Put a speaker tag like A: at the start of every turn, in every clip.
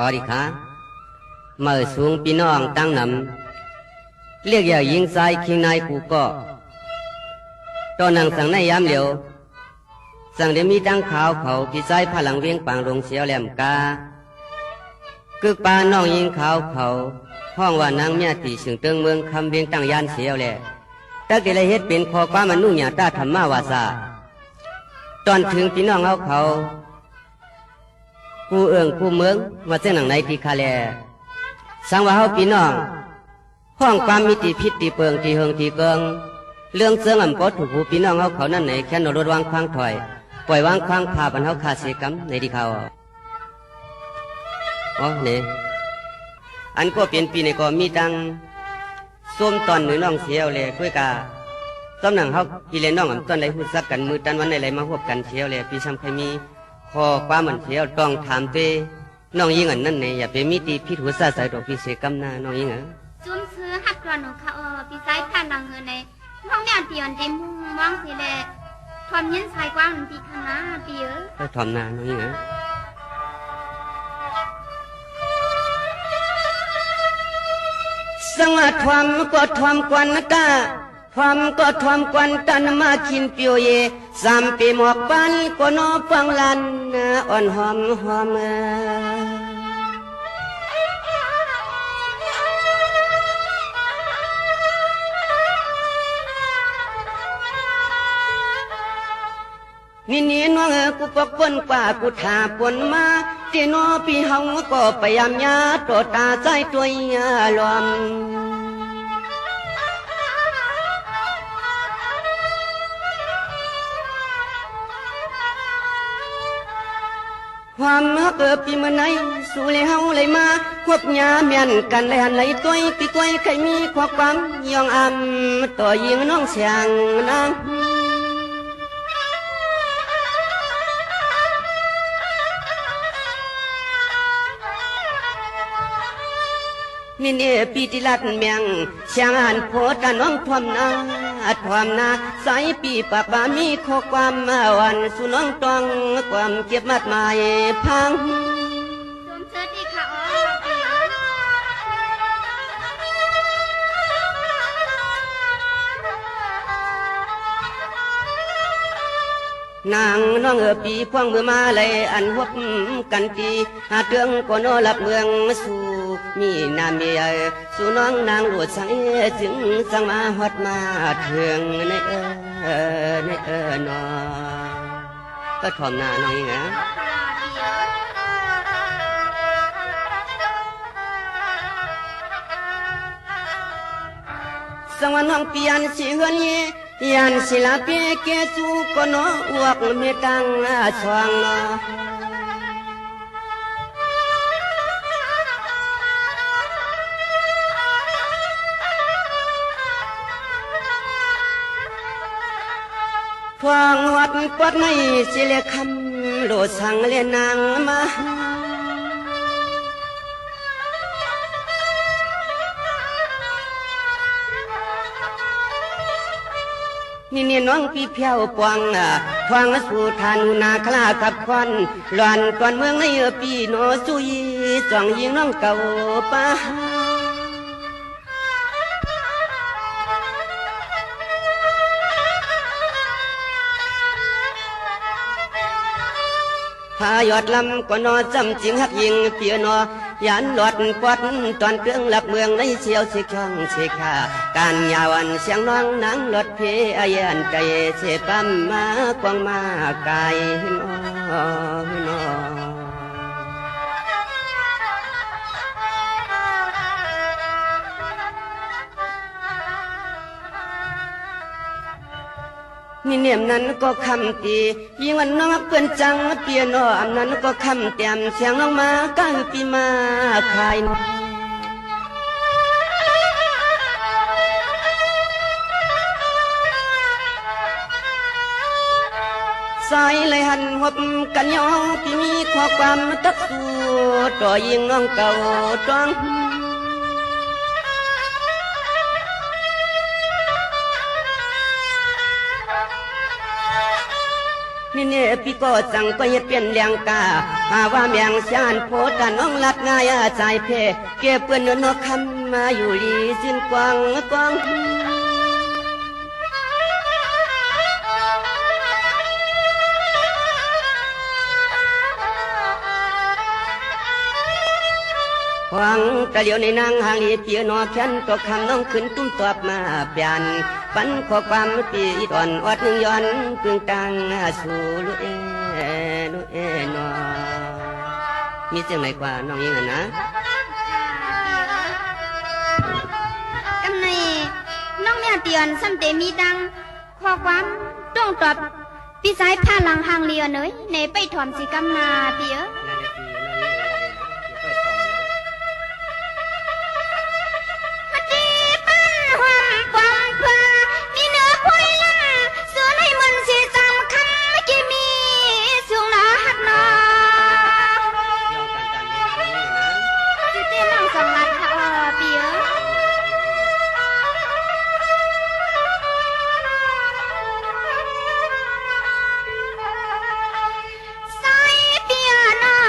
A: อดีค่ะเมื่อสูงพี่น้องตั้งนำเรียกอย่ายิงสายคิงนายกูก็ตอนนั่งสั่งในยามเหลียวสั่งได้มีตั้งขาวเขาพี่สายพลังเวียงปางลงเสียวแหลมกากึกปาน้องยิงขาวเขาห้องว่านางเมียตีสึงเติงเมืองคำเวียงตั้งยานเสียวแหละตั้งแต่ละเฮ็ดเป็นคอความมนุษย์หยาตาธรรมาวาสาตอนถึงพี่น้องเขาผู้เอื้องผู้เมืองว่าเส้นหนังไหนที่คาแลสังว่าเฮาพี่น้องห้องความมิติพิษตีเปิงที่เฮงที่เกิงเรื่องเสื่องอ่ำก็ถูกผู้พี่น้องเขานั่นไหนแค่นรถวางควางถอยปล่อยวางควางพาบรรเทาขาดเสียกรรมในที่เขาอ๋อเนี่ยอันก็เปลี่ยนปีในก็มีตังส้มตอนหรือน้องเสียวเลยคุยกาตำหนังเขาพี่เล่นน้องอ่ำตอนไหนพูดซักกันมือตันวันไหนมาพบกันเสียวเลยพี่ซ้ำใครมีพอความมันเสียวต้องถามเต้น้องยิงอันนั่นเนี่ยอย่าไปมีตีพิษหัวซาใส่ดอกพิเศษกำนาน้องยิงอ่ะ
B: จุนซื้อหักกระหนูค่ะพี่สายผ่านหลังเงินในห้องเนี่ยเตียนเต็มมุงมองสิแลทอมยินสายกว้างพี่คณะพี่
A: ก็ทอมนาน้องยิงอ่ะสังทวมก็ทวมกวนกะทวมก็ทวมกวนตันมาขินเปียวเยสามปีหมอกปันก็นอฟังลันอ่อนหอมหอมนี่น้องกูปกปนกว่ากูถาปนมาที่นอพี่เฮาก็พยายามยาตัวตาใจตัวยาลอมความฮักปีเมื่อไหนสู่เลยเฮาเลยมาควบยาเมียนกันเลยหันเลยตัวปีก้อยใครมีความยองอำตัวยิงน้องเสียงนางนี่ปีติลัดเมียงเสียงหันโพตน้องทวมนาสายปีปากบามีข้อความวันสุน้องตองความเก็บมัดหมายพัง
B: จุนเชิดอีกค่ะ
A: นางน้องปีพวงมือมาเลยอันหบกันตีหาเตืองก็นอหลับเมืองสู่มีนาเมียสู่น้องนางหลวดสังจึงสังมาหัดมาเถืองในนอก็ทอมหน้าน้องนะสังวันน้องเปลี่ยนสิเฮือนยันศิลาเปียเกจูก็นออวกเมตังสว่างนอทวงวัดปัดในสิเลคำโลสังเลนางมานี่น้องพี่เพียวปวงทวงสู่ทานุนาคลากับควันหลอนก่อนเมืองในปีโนสุยจ้องยิงน้องเก่าป้าพายอดลำก็นอจำจริงหักยิงเปียนอยันหลอดปอดตอนเครื่องหลับเมืองในเชียวสิช่องสิขาการยาวันเสียงน้องนางหลดเพอายันใจเสปั๊มมากวางมากายนอนี่เนียมนั้นก็คำตียิ่งวันน้องเปื่อนจังเปียโนอำนั้นก็คำเตียมเสียงน้องมาก้าวปีมาคายสายเลยหันหบกันยองที่มีข้อความตักสู้ต่อยิงน้องเก่าจ้อง นี่เนี่ยพี่ก็สั่งก็เฮ็ดเป็นเลี้ยงกาหาว่าแมงชานโพดานน้องลัดง่ายใจเพเก็บเปื้อนนกคำมาอยู่ลีสิ้นกวางกวางหวังตะเหลียวในนางหางลีเปียนอแขนตัวคำน้องขึ้นตุ้มตอบมาเปลี่ยนปันข้อความปีตอนอดหนึ่งย้อนเพิ่งตังสู่ลูเอลูเอนอมีเสียงไหนกว่าน้องยิงอ่ะนะ
B: กำในน้องแม่เตียนซ้ำเตมีดังข้อความต้องตอบพี่สายผ้าหลังหางเลียเนยในไปถอมสิกำนาเปียมาดีปั้นหอมปอมเพอมีเนื้อพุยลังส่วนให้มันสีจำคำไม่กี่มีสูงหนาหักนอสิเต้นน้องสองลัดค่ะเปียใส่เปียนา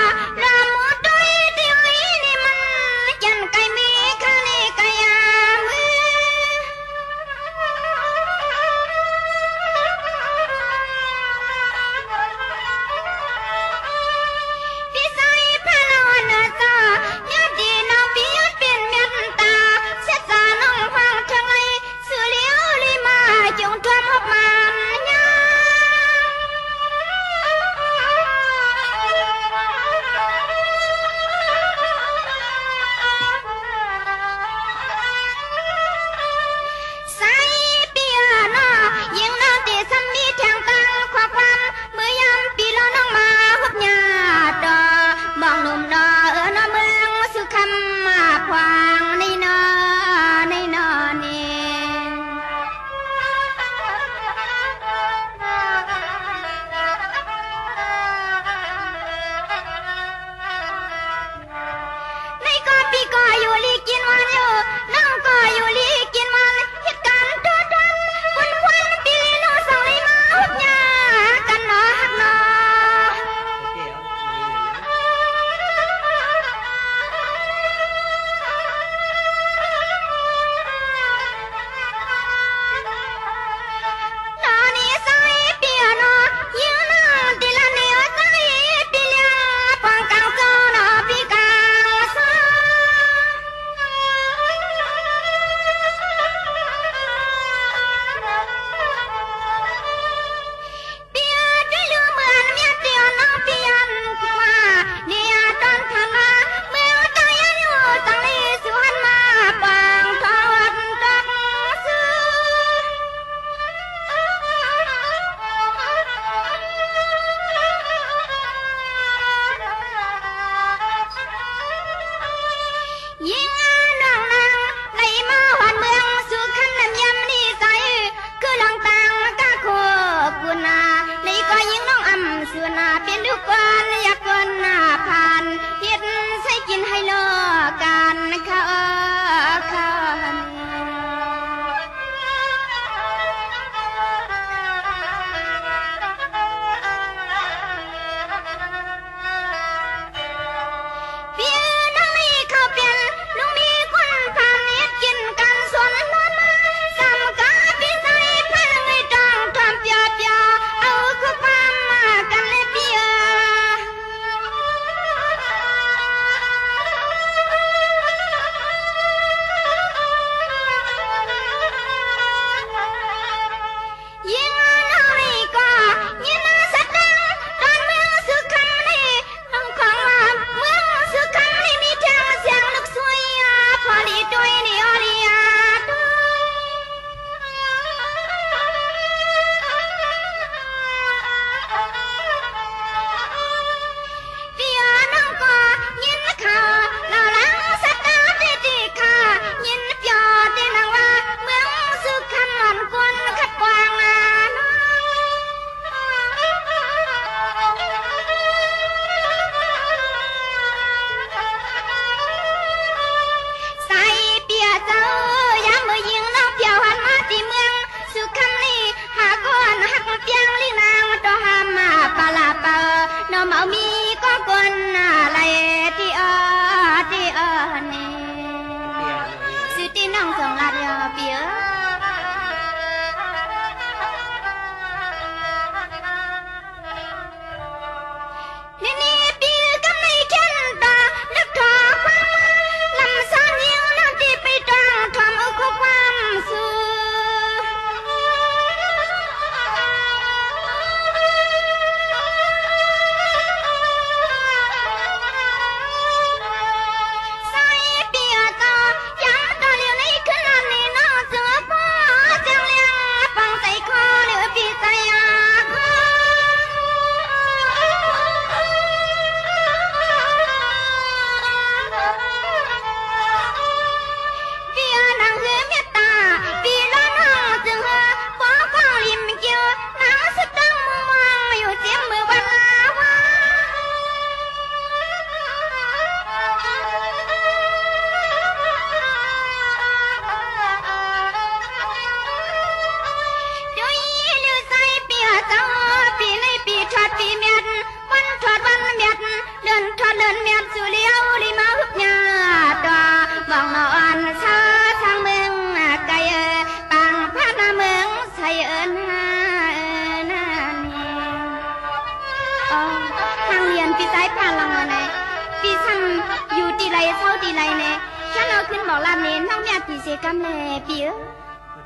B: เศร้าดีไรเน่ฉันเอาขึ้นบอกลาเน่น้องแม่ตีเสกำแลปีเอ้อ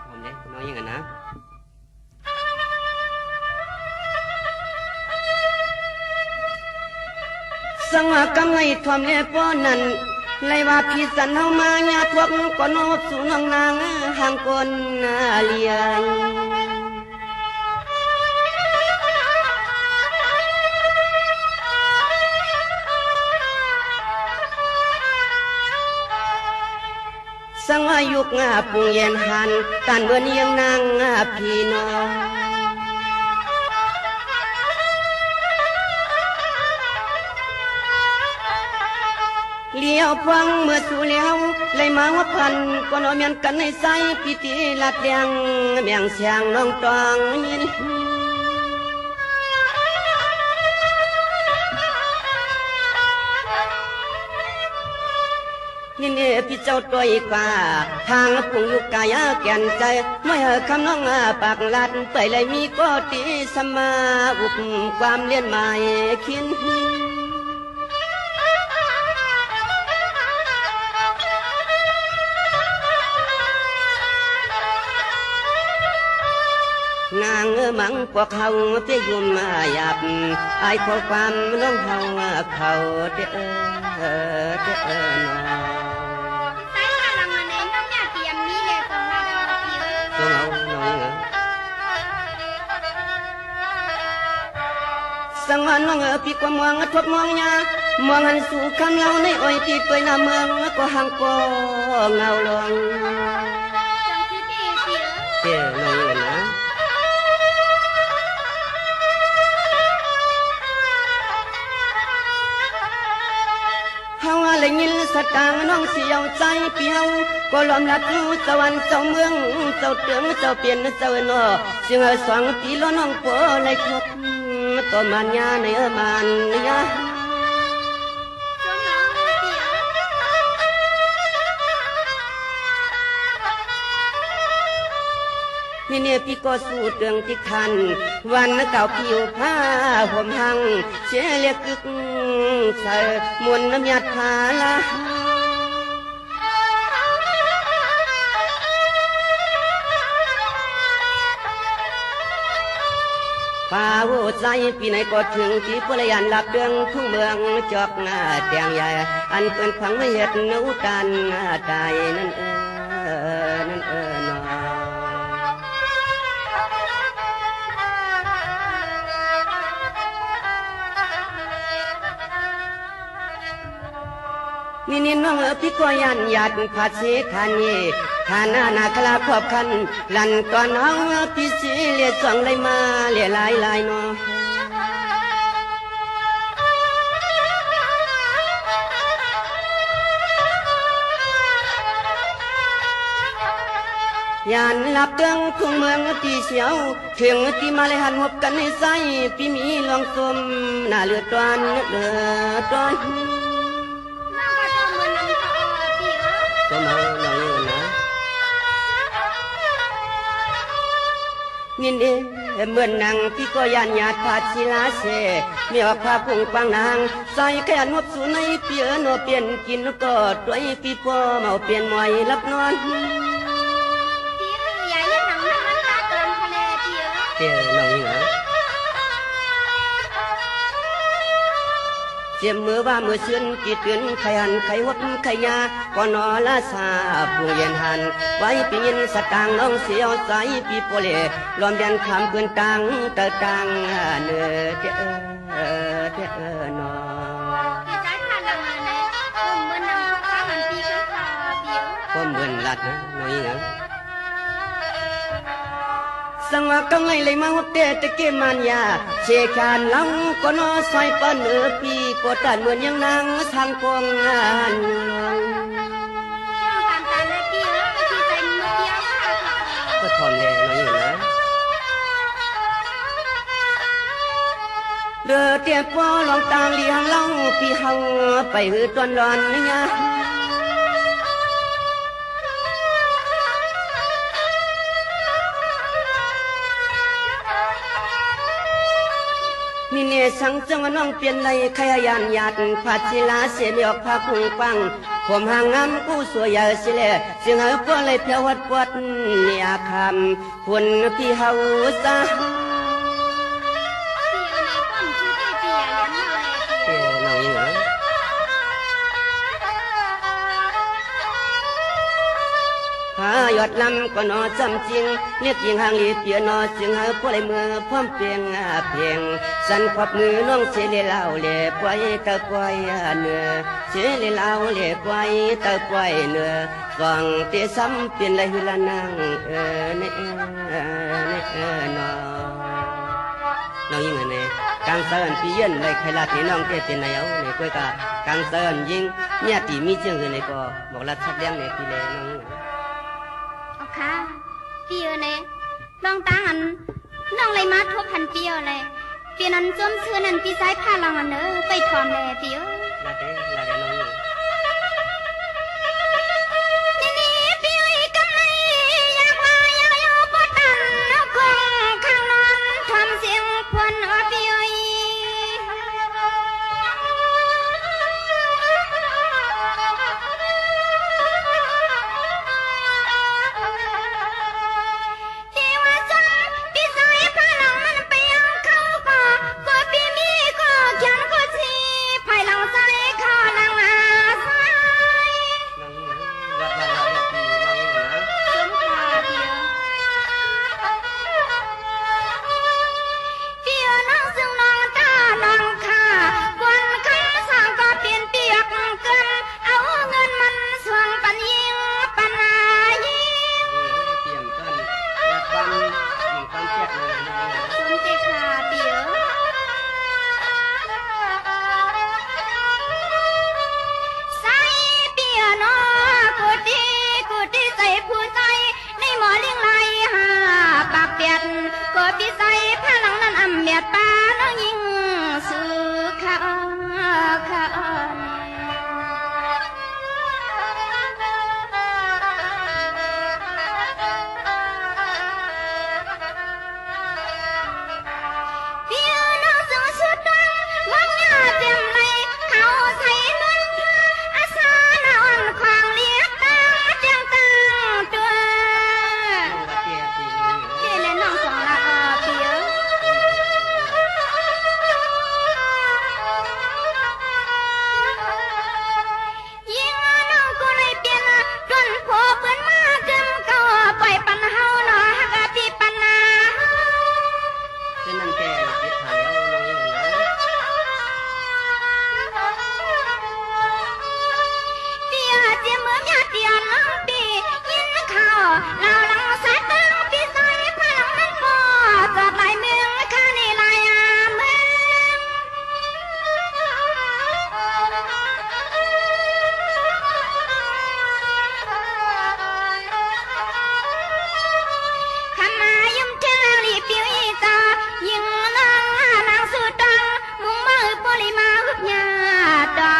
A: ทำเลยน้อยยังไงนะสังหากำไงทอมเล่ป้อนั่นไลว่าพี่สันเฮามาญาทวกก่อนโนบสู่น้องนางห่างกนเลียงสังอายุกปุงเย็นหันตันเบือนเยียงนางพี่น้องเลี้ยวฟังเมื่อสู่แล้วเลยมาว่าพันก็นอเมียนกันในใสพิธีลัดเลียงเมียงเสียงน้องตองยินนี่เนี่ยพี่เจ้าตัวอีกว่าทางปุ่งยุกกายแก่นใจไม่เหคำน้องปากลัดไปเลยมีก็ตีสมาอุปความเลียนหมายคินนางมังพวกเขาเที่ยุมมาหยาบไอ้ขอความน้องเขาเขาเด้อเด้อน้อง
B: สายพลังมาเน่น้องแม่เตรียมมีเลยตรงนั้นปีเอ้อ
A: น้องเอาน้องเหรอสังวันน้องพี่ก็มองทบมองยามองหันสู่คำเล่าในอ้อยที่ตัวหน้าเมืองก็ห่างก็เงาลง
B: จังสิดีปีเอ้อ
A: เจ้น้องเหรอนะเฮาเลยยินสตางน้องเสียวใจเปียวก็ล้อมรักสวรรค์เจ้าเมืองเจ้าเตืองเจ้าเปลี่ยนเจ้าเนาะเสียงสองปีล้อน้องโปเลยครบตัวมันยาในมันยา
B: จงน้องปีเอ้อ
A: นี่เนี่ยพี่ก็สู้เตืองที่คันวันเก่าผิวผ้าห่มหังเสียเรียกกึกใส่มนน้ำยาทาละป่าโวใจปีไหนก็ถึงที่พลยันหลับเดืองทุ่งเมืองจอกหน้าแดงใหญ่อันเปิ้นพังไม่เห็ดนูกันตายนั่นนั่นนอนี่น้องพี่ก็ยันหยัดผัดเสขันนี่ฐานานาคลาครอบคันลันก่อนเอาพี่สีเลียจ่องเลยมาเลียลายนอยานหลับเดืองทุ่งเมืองตีเสียวถึงที่มาเลยหันหบกันในใสพี่มีลองสมหน้าเลือดตอนน้อง
B: ก็ต้องเหมือนน้องตอปีเอ้อ
A: ก็มาน้องอยู่นะนี่เหมือนนางพี่ก็ยันหยาดผาดศิลาเสมีออกผ้าพุ่งปังนางใส่แค่นวบสู่ในเปียโนเปลี่ยนกินก็ตัวพี่พ่อเมาเปลี่ยนหมอยรับนอน
B: ปีเอ้ออย่าเย็นหนังน้ำมันตาเกินทะเลปีเอ้อ
A: เจ้น้องอยู่นะเจียมมือว่ามือเชือนกีดเตือนไขหันไขหดไขยาก่อนนอละสาผู้เย็นหันไว้ปีนสตางน้องเสียวใสปีโปเลลอมยันคำเกินตังเตอตังเนื้อเจ้นอ
B: พี่สายพลังมาเน่ผมเหมือนน้องข้าหันปีขึ้นคอปีเอ้อ
A: ก็เหมือนลัดนะน้อยนะสังว่าก็ไงเลยมาหัวเตะตะเกมันยาเชคานลังก็นอใส่ปนปีก็ตัดเหมือนยังนางทางกองงาน
B: ตามเลยปีเอ้อพี่ใจมือเดียวค่ะ
A: ก็ทอมเลยน้อยอยู่นะเดือเตียปอลองตางเลี้ยงเล่าพี่เฮาไปหือตอนร้อนเนี่ยนี่เนี่ยสังจังว่าน้องเปลี่ยนไรขยันหยาดผาดศิลาเสียมีออกผ้าพุงปัง ผมห่างงามกู้สวยใหญ่สิแลเสียงหาพวกเลยเพียววัดปวดเนี่ยคำคุณพี่เฮาซะ
B: พี่ในป้อมชื่อที่เปียเลี้ยงมาเลยพี่
A: เอ้ยน้องยิงเหรอหายอดลำก็นอจำจริงเรียกยิงห่างลีเปียนอเสียงหาพวกเลยมือพร้อมเพียงเพียงสันขวับมือน้องเชลเล่าเล่ปล่อยตะปล่อยเนื้อเชลเล่าเล่ปล่อยตะปล่อยเนื้อฟังเตะซ้ำเปลี่ยนเลยละนางน้องยิงเหรอเนี่ยกางเซินพี่เย็นเลยใครลาที่น้องเตะเป็นนายเอาเนี่ยก็กะกางเซินยิงเนี่ยตีมีเจียงคือเนี่ยก็บอกรัดชัดเลี้ยงเนี่ยพี่เลยน้องยิง
B: เอาค่ะพี่เนี่ยน้องตังอันน้องเลยมาทบพันเปียวเลยเปียนั้นจมเชื่อนั้นพี่สายผ้าลังอันเนอไปถอมเลยพี่
A: ลาเด้น้องยิง
B: นี่พี่กำไรอยากมาอยากอยู่ปตันคงข้างนอนทำเสียงควันพี่ที่ว่าจนพี่สายผ้าลังมันไปยังเขาก็พี่มีก็เขียนก็ชีภายหลังสายข้าลังอาสาย
A: น้องยิงรัดพี่น้องยิงนะ
B: สมคาเดียวเปียน้องซึ่งน้องตาน้องค่ะกวนคำสั่งก็เปลี่ยนเปียกเกินเอาเงินมันส่วงปันยิงปันนายิง
A: เตรียมต้นรัดวันยิงความเจ็บเลยน้องยิง
B: สมเจคาเปียใส่เปียน้อกูดีใส่ผู้ใจในหมอเลี้ยงไหลหาปากเปียดก็พี่ใส่ผ้าหลังนั้นอำเมียดป้าน้องยิงสุขาค่ะเปียน้องซึ่งสุดดังวังยาเต็มเลยเขาใส่เงินอาสาหน้าอ่อนควางเลี้ยงตาเตียงตังตัว
A: น้องรัดเตี้ยพี่น้องยิง
B: เจเลน้องสองละเปียยิงน้องก็เลยเปลี่ยนจนพอเปิ้นมาเกิมก็ปล่อยปันเฮาเนาะฮักพี่ปันนา
A: เป็นนั่นแกยึดถ่ายเอาน้องยิงนะ
B: เปียเจียมือญาติยน้องปียินข่าวเราลังสายตั้งปีใส่พลังนั้นบ่จอดหลายเมืองข้านี่หลายเมืองขมายุ่มเธอรีบเปียวอีตายิงน้องนางสุดดังมุงมือปริมาหุบยาดา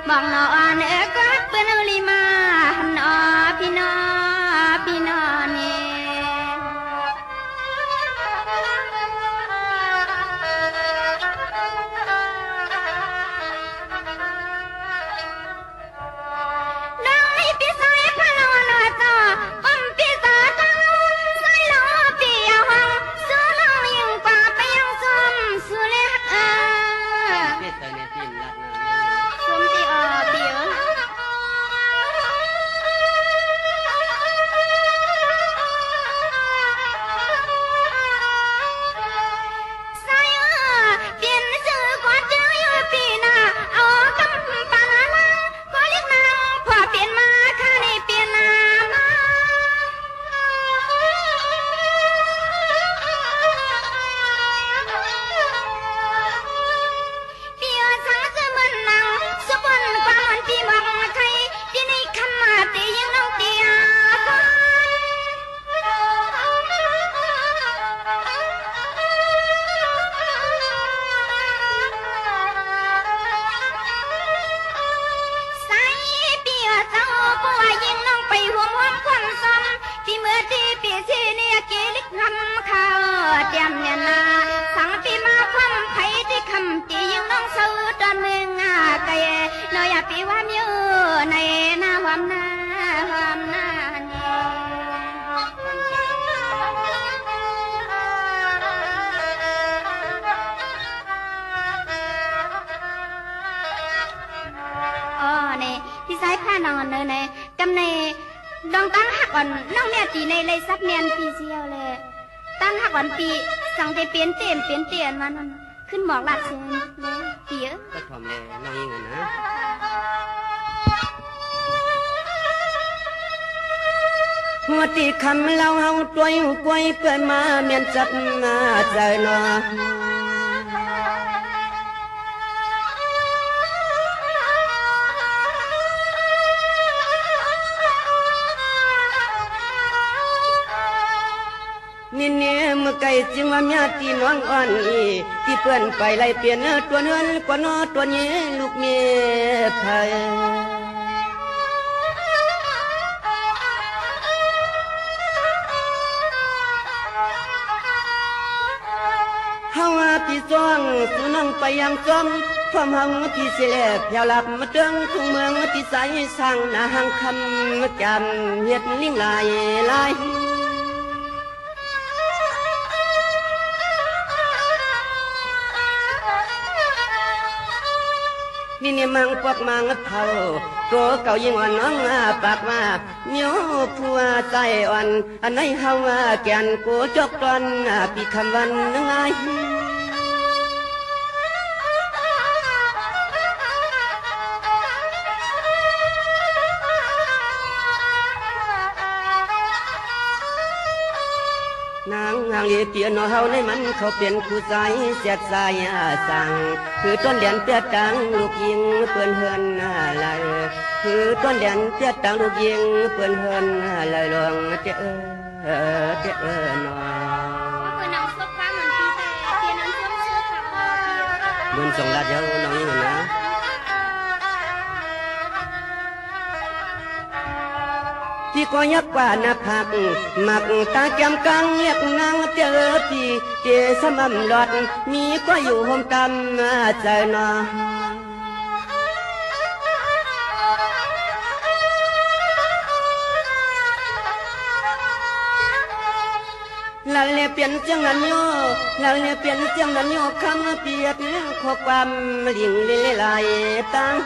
B: บังนอนก็เปิ้นลิมาหันพี่น้อนี่น้องให้พี่สายพลังนอจอป้อมพี่สาตังสายล้อพี่เอาห้องสู้น้องยิ่งกว่าไปยังซ้อมสู้เลย
A: เตี้ยเตยเนี่ยตีนรัดนะ
B: สมที่เปียใส่เปลี่ยนชื่อกว่าเจออยู่ปีหน้าเอาคำปาลังก็เรียกนางพอเปลี่ยนมาข้าในเปลี่ยนนามาเปียสังจะมันนางสุบนความมันพี่มังใครที่ในคำมาตียังน้องเตียใส่เปียเจ้าปัวยิงน้องไปห่วงความซ้ำที่เมื่อที่ปีที่เนี่ยเกลิกคำข่าวเตรียมเนี่ยนาสังปีมาความไผที่คำที่ยิงน้องเศร้าตอนเมืองไกลน้อยปีว่ามิวในนา พี่สายผ้านอนเนอในกำในดองตั้งหักก่อนน้องเนี่ยตีในเลยซับเมียนปีเซียวเลยตั้งหักก่อนปีสั่งไปเปลี่ยนเตียนมันขึ้นหมอกลาดเชนเลยปีเออ
A: ก็ทอมเลยน้องยิงอ่ะนะหัวตีคำเล่าเฮาตัวอยู่ป่วยเปิดมาเมียนจัดมาใจเนาะนี่เนี่ยเมื่อไก่จึงว่าเมียตีน้องอ่อนอีที่เพื่อนไปไล่เปลี่ยนตัวเนื้อกว่านอตัวนี้ลูกเมียไผเฮาพี่ซ่องสุนังไปยังซ่องความเฮาพี่เสียแผ่วหลับมาเติงทุ่งเมืองที่ใสสร้างหน้าหังคำจำเฮ็ดลิงลาย นี่เนี่ยมังพวกมังเผาตัวเก่ายิ่งอ่อนน้องปากมาเหนียวผัวใจอ่อนอันไหนเฮาแก่นกูจกตอนปีคำวันนึงไงนางหางเลียเปียนอเฮาในมันเขาเป็นผู้ใจเสียดสายสั่งคือต้นเดียนเปียตังลูกยิงเปื่อนเฮือนอะไรคือต้นเดียนเปียตังลูกยิงเปื่อนเฮือนอะไรลองเจ้นอ
B: คือนางซบฟ้าเหมือนปีแต่เตียนนั้นช่วงชื่อค่ะ
A: มันส่งลาดเยอะน้องนี่นะที่ก็ยักกว่านักผักหมักตาแก้มกังเรียกนางเจอพี่เจสมำหลอดมีก็อยู่ห่มตำใจนอลาเลเปลี่ยนเจียงนั้นโยลาเลเปลี่ยนเจียงนั้นโยคำเปียกขอความลิงเลลายตัง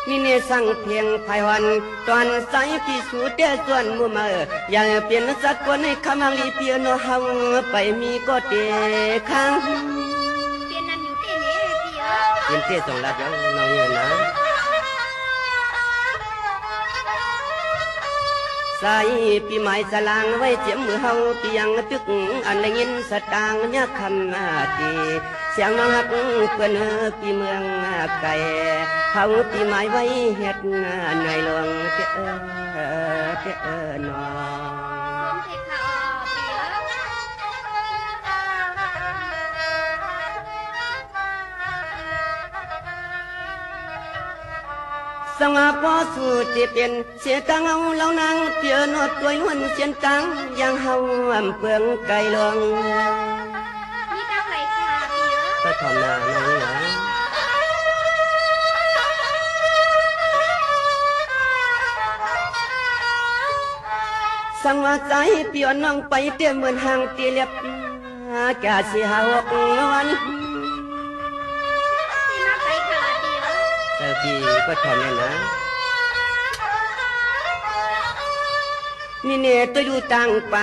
A: นี่เนี่ยสั่งเพียงภายวันตอนใสพี่สูดเดส่วนมือมาอย่าเปลี่ยนสักคนให้คำลีเปียโนหังไปมีก็เตะข้าง
B: เตียนนั้นอยู่เตียนนี้ปีเออ
A: เปลี่ยนเตะส่งลาดเยอะน้องเนี่ยนะใส่ปีใหม่สลางไว้เจียมมือเฮาเปียงตึกอันได้ยินสตางค์เนี่ยคำตีเสียงน้องฮักเพื่อนปีเมืองไก่เขาปีใหม่ไว้เฮ็ดในหลวงเจ้นอ
B: เทคาปีเออ
A: สงาพอสู่ที่เป็นเสียตังเอาเหล่านางเปียนอดตัวยนวลเสียนตังยังเฮาเปลืองไก่หลวง
B: มีตั้งไหลค่ะปีเออ
A: ก็ทำนาน้องเหรอสังว่าใจเปียน้องไปเตี้ยเหมือนห่างเตี้ยเล็บแก่สิหาหกวัน
B: ที่นักไหลค่ะปีเออ
A: เจอพี่ก็ทำเลยนะนี่เนี่ยตัวอยู่ต่างป่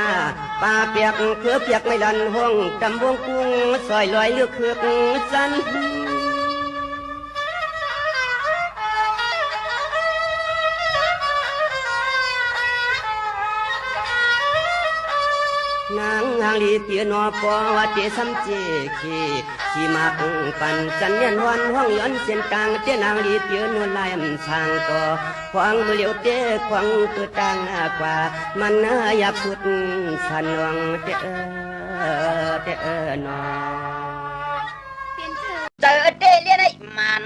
A: าเปียกเพื่อเปียกไม่ลันห้องตำวงกุ้งซอยลอยเลือกเคือกสันนางหางลีเปียนอปอว่าเจซ้ำเจขีมาปันจันเนียนวันห้องย้อนเส้นกลางเจ้านางลีเปียนวลลายทางก่อควางมือเหลียวเต้ควางตัวต่างกว่ามันอย่าพูดสันหวังเจ้นอ
B: เปลี่ยนชื่อ
C: เจอเตเลียนไอ้มัน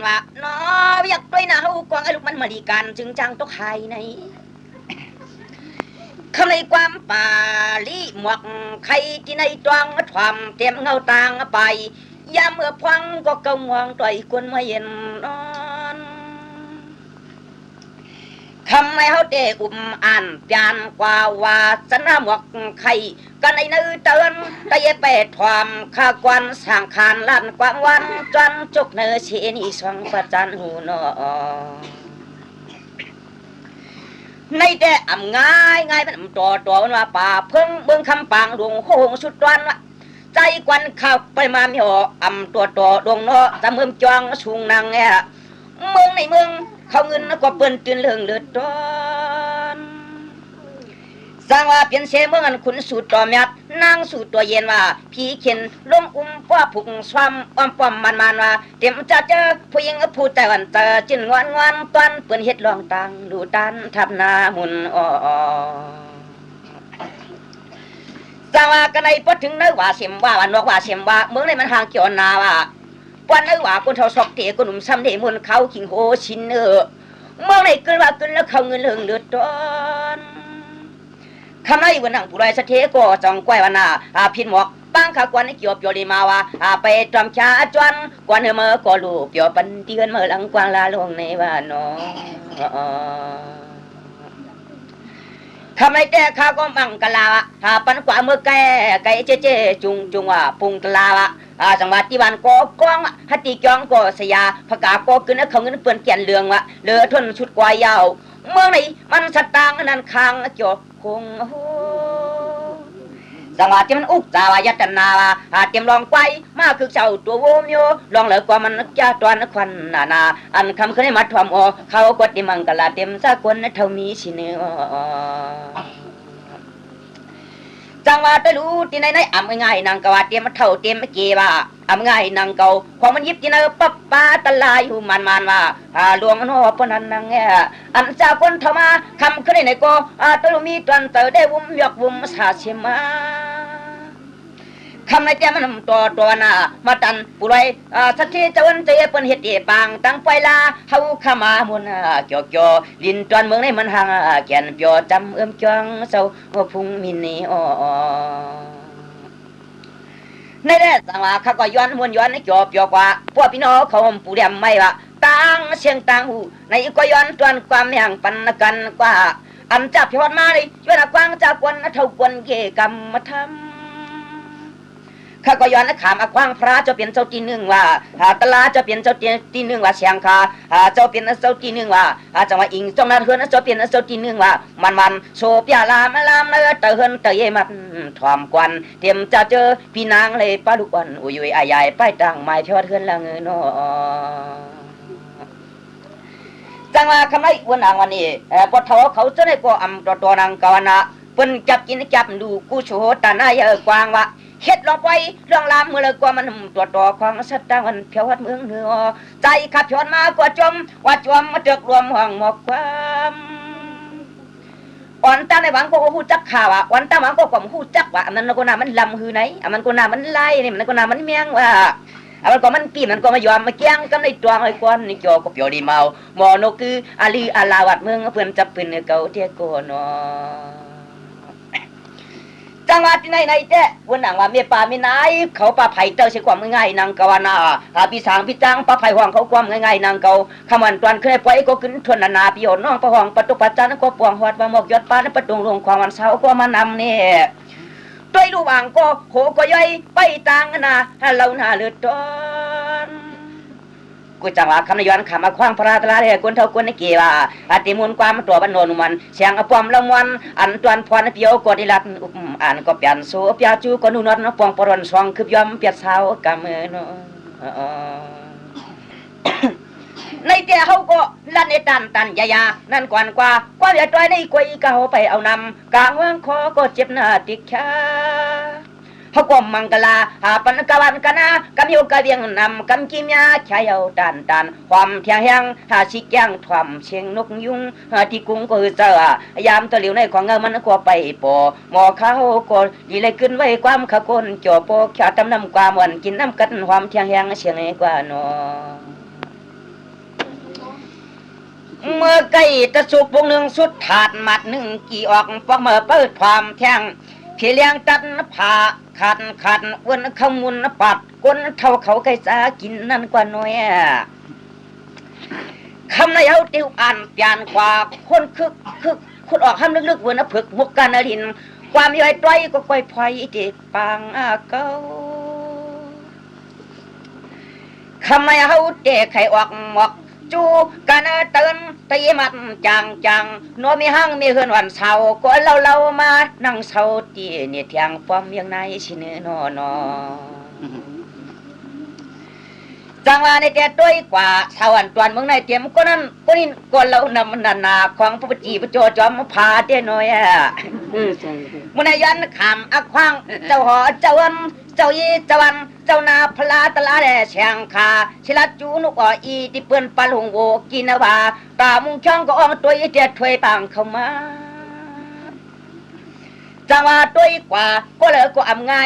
C: ว่าน้ออยากด้วยนะเฮากวางไอ้ลูกมันมาดีกันจึงจังตกไข่ในเขาในความป่าลีหมวกไข่ที่ในตวงทวมเต็มเงาต่างไปยามเมื่อพังก็กำวงต่อยคนมาเย็นนอน ทำให้เขาเตะอุ่มอ่านจานกว่าวาสนาหมวกไข่กันในนื้อเตือนตะเยเปดความข้ากวนสร้างคานลั่นกวางวันจนจุกเนื้อเชนีสองประจันหูนอในแต่อ่ำง่ายง่ายเป็นตัวมันว่าป่าเพิ่งเบิ่งคำปางดวงโหงสุดตวนวะใจกวนข้าวไปมามีหออ่ำตัวดวงเนาะจะเมืองจองชุงนางเนี่ยเมืองในเมืองเขาเงินก็เปิ้นตื่นเรื่องเลือดร้อนสร้างว่าเปลี่ยนเสเมืองอันขุนสู่ตัวเมียดนางสู่ตัวเย็นว่าพี่เข็นลงป้าผุกสวามอ้อมป้อมมันว่าเตรียมจะเจอผู้หญิงผู้แต่วันเจอจินงอนตอนเปิ้นเฮ็ดลองตังดูดันทับนาหุ่นสร้างว่ากันในพอถึงเนื้อว่าเสียมว่าวันนอกว่าเสียมว่าเมืองในมันห่างเกี่ยวนาว่าปวันเนื้อว่าคนเท่าศอกเตะคนหนุ่มซ้ำเดมุนเขาขิงโหชินเนื้อเมืองในเกินว่าเกินแล้วเขาเงินเรื่องเลือดร้อนคำนั้นวันนั่งผู้ไรสะเทก็จองก้อยวันน่ะพินหมอกปังขากวนในเกี่ยวเปียวดีมาว่าไปจอมชาจวนกวนเมื่อก็ลูกเปียวปันเตือนเมื่อหลังกวางลาลงในบ้านน้องทำไมแต่ข้าก็มังกลาวะปันกว่าเมื่อไก่เจ๊จุงว่าปุงตลาวะจังหวัดที่บ้านก็กองฮัตติจองก็สยาพกาก็ขึ้นเขาเงินเปื่อนเกียนเรืองวะเลือทนชุดกวายยาวเมืองไหนมันสตางนั่นคางจอคงโหจังหวัดที่มันอุกจาวายัตนาวะเตรียมลองไกวมาคือเจ้าตัวโวมโยลองเหลือกว่ามันจ้าตอนควันนาอันคำเคยมาทวมอเขากดที่มังกลาเต็มสากลเท่ามีชิเนจังหวัดได้รู้ที่ไหนอ่ำง่ายนางกว่าเตรียมมาเท่าเตรียมเกี่ยวว่าอ่ำง่ายนางเก่าของมันยิบที่ไหนปั๊บป้าตะลายอยู่มันว่าหลวงนอปนันนางแง่อันจากคนธรรมาคำขึ้นในก็ตะลุมีตันเตอได้วุ้มยกวุ้มสาเชมาคำในเจ้ามันตัวน่ะมาตันปุไรสักทีเจ้าวันเจี๊ยบเป็นเห็ดเอ๋ปางตั้งไปลาเฮาขามามุนเกี่ยวลินจวนเมืองในมันห่างแก่นเปียวจำจ้องเศร้าพุ่งมินีในแรกสังว่าข้าก็ย้อนมวนย้อนในเกี่ยวกว่าพวกพี่น้องเขาปูเดียมไม่ว่าตั้งเสียงตั้งหูในก็ย้อนจวนความแห่งปันกันกว่าอันจับพิวัตมาเลยย้อนกว้างจากวันเท่าวันเกกรรมมาทำข้าก็ย้อนขามกว้างพระเจ้าเป็นเจ้าที่หนึ่งว่าตลาเจ้าเป็นเจ้าที่หนึ่งว่าเสียงคาเจ้าเป็นเจ้าที่หนึ่งว่าจังว่าอิงจงนั้นเฮือนเจ้าเป็นเจ้าที่หนึ่งว่ามันโซเปียลามเนื้อเตอเฮือนเตยมันถอมกวนเตรียมจะเจอพี่นางเลยป้าลูกอ่อนอุยอายายไปตั้งไม้พิวัตเฮือนละเงินจังว่าคำนั้นวันนางวันนี้พอเท่าเขาจะได้ก็อำตัวนางกาวนะเพิ่นจับกินจับดูกูโชตาหน้าเยอะกว้างว่าเฮ็ดลองไปเรื่องลามเมื่อเลยกว่ามันตัวของสัตว์มันเพียววัดเมืองเนื้อใจขับย้อนมากว่าจมว่าจมมาเดือดรวมห่วงหมอกความอ่อนตาในหวังก็หูจักข่าวอ่อนตาหวังก็ความหูจักว่ามันก็น่ามันลำหือไหนมันก็น่ามันไล่นี่มันก็น่ามันเมียงว่ามันก็มันปีมันก็มายอมมาเกี้ยงกันในตัวไอ้ก้อนนี่จอก็เปียวดีเมาหมอนกคืออาลีอาลาวัดเมืองเพื่อนจับปืนเก่าเที่ยโกนจังหวัดที่ไหนเจ้วันหนังว่าเมียป่าเมียนายเขาป่าไผ่เต้าใช้ความง่ายนางกวานาพี่สางพี่จังป่าไผ่ห่วงเขาความง่ายนางเก่าขมันตอนเคยปล่อยก็ขึ้นทวนนาพี่โอนน้องป่าห่วงประตูปัจจันก็ปวงหอดมาหมกยอดป้าในประตูลงความวันเสาร์ก็มานำเนี่ยด้วยลูกอ่างก็โหก็ย่อยไปตังนะเราหน้าเลือดร้อนกูจังว่าคำนย้อนคำมาคว้างพระราตลาเลยคนเท่าคนในเกี่ยวอาติมุนความตัวบรรโนนมันเสียงอปอมละมวันอันตวนพรเปียวก็ได้รัดอ่านก็เปลี่ยนโซเปียจูก็นุ่นนปองปรนสองคือยอมเปียสาวกำเมือนในเตี้ยเขาก็ลั่นในตันยายานั่นกว่าความอย่าต้อยในกวยก็เขาไปเอานำกลางเมืองคอก็เจ็บหน้าติดขาเขากวมมังกลาปันกวันกันนะกำยกกะเวียงนำกำกิมยาชายเอาตันความเทียงแหงชิกย่างทวมเชียงนกยุงที่กุ้งก็เจอยามตะเหลียวในของเงินมันก็ไปปอหมอเขาก็ดีเลยขึ้นไว้ความขะคนจ่อโปขาตำน้ำความวันกินน้ำกันความเทียงแหงเชียงกว่านอเมื่อไก่ตะสุกวงหนึ่งสุดถาดมัดหนึ่งกี่ออกปอกเมื่อเปิดความแทงพี่เลี้ยงตัดผ่าขัดวนขมุนปัดก้นเท่าเขาไก่สากินนั่นกว่าน้อย คำในเอาติวอ่านเปลี่ยนกว่าคนคึกขุดออกห้ามลึกๆเวนะผึกมุกกันดินความย่อยต้อยก็ค่อยพลอยจีปังเก้าคำในเอาเตะไข่ออกหมอกจูกันเตือนตีมันจังโนมีห้างมีเฮือนวันเสาก็เรามานั่งเสาตีเนี่ยเทียงป้อมยังไงชิเนนอจังว่าในแต่ต้วยกว่าชาวอันตวนเมืองในเตรียมก็นั่นก็นี่ก็เรานำนาของพระปจีพระโจจอมพาเต้น้อยมุนยันขามอักขวางเจ้าหอเจ้าวันเจ้ายีเจ้าวันเจ้านาพลาตลาแดเชียงคาชิลาจูนุกอีที่เปื้อนปลหงโวกินว่าตามุงช่องก็ออกตัวเดียดถวยปังเข้ามาจังว่าต้วยกว่าก็เลยก็อำง่า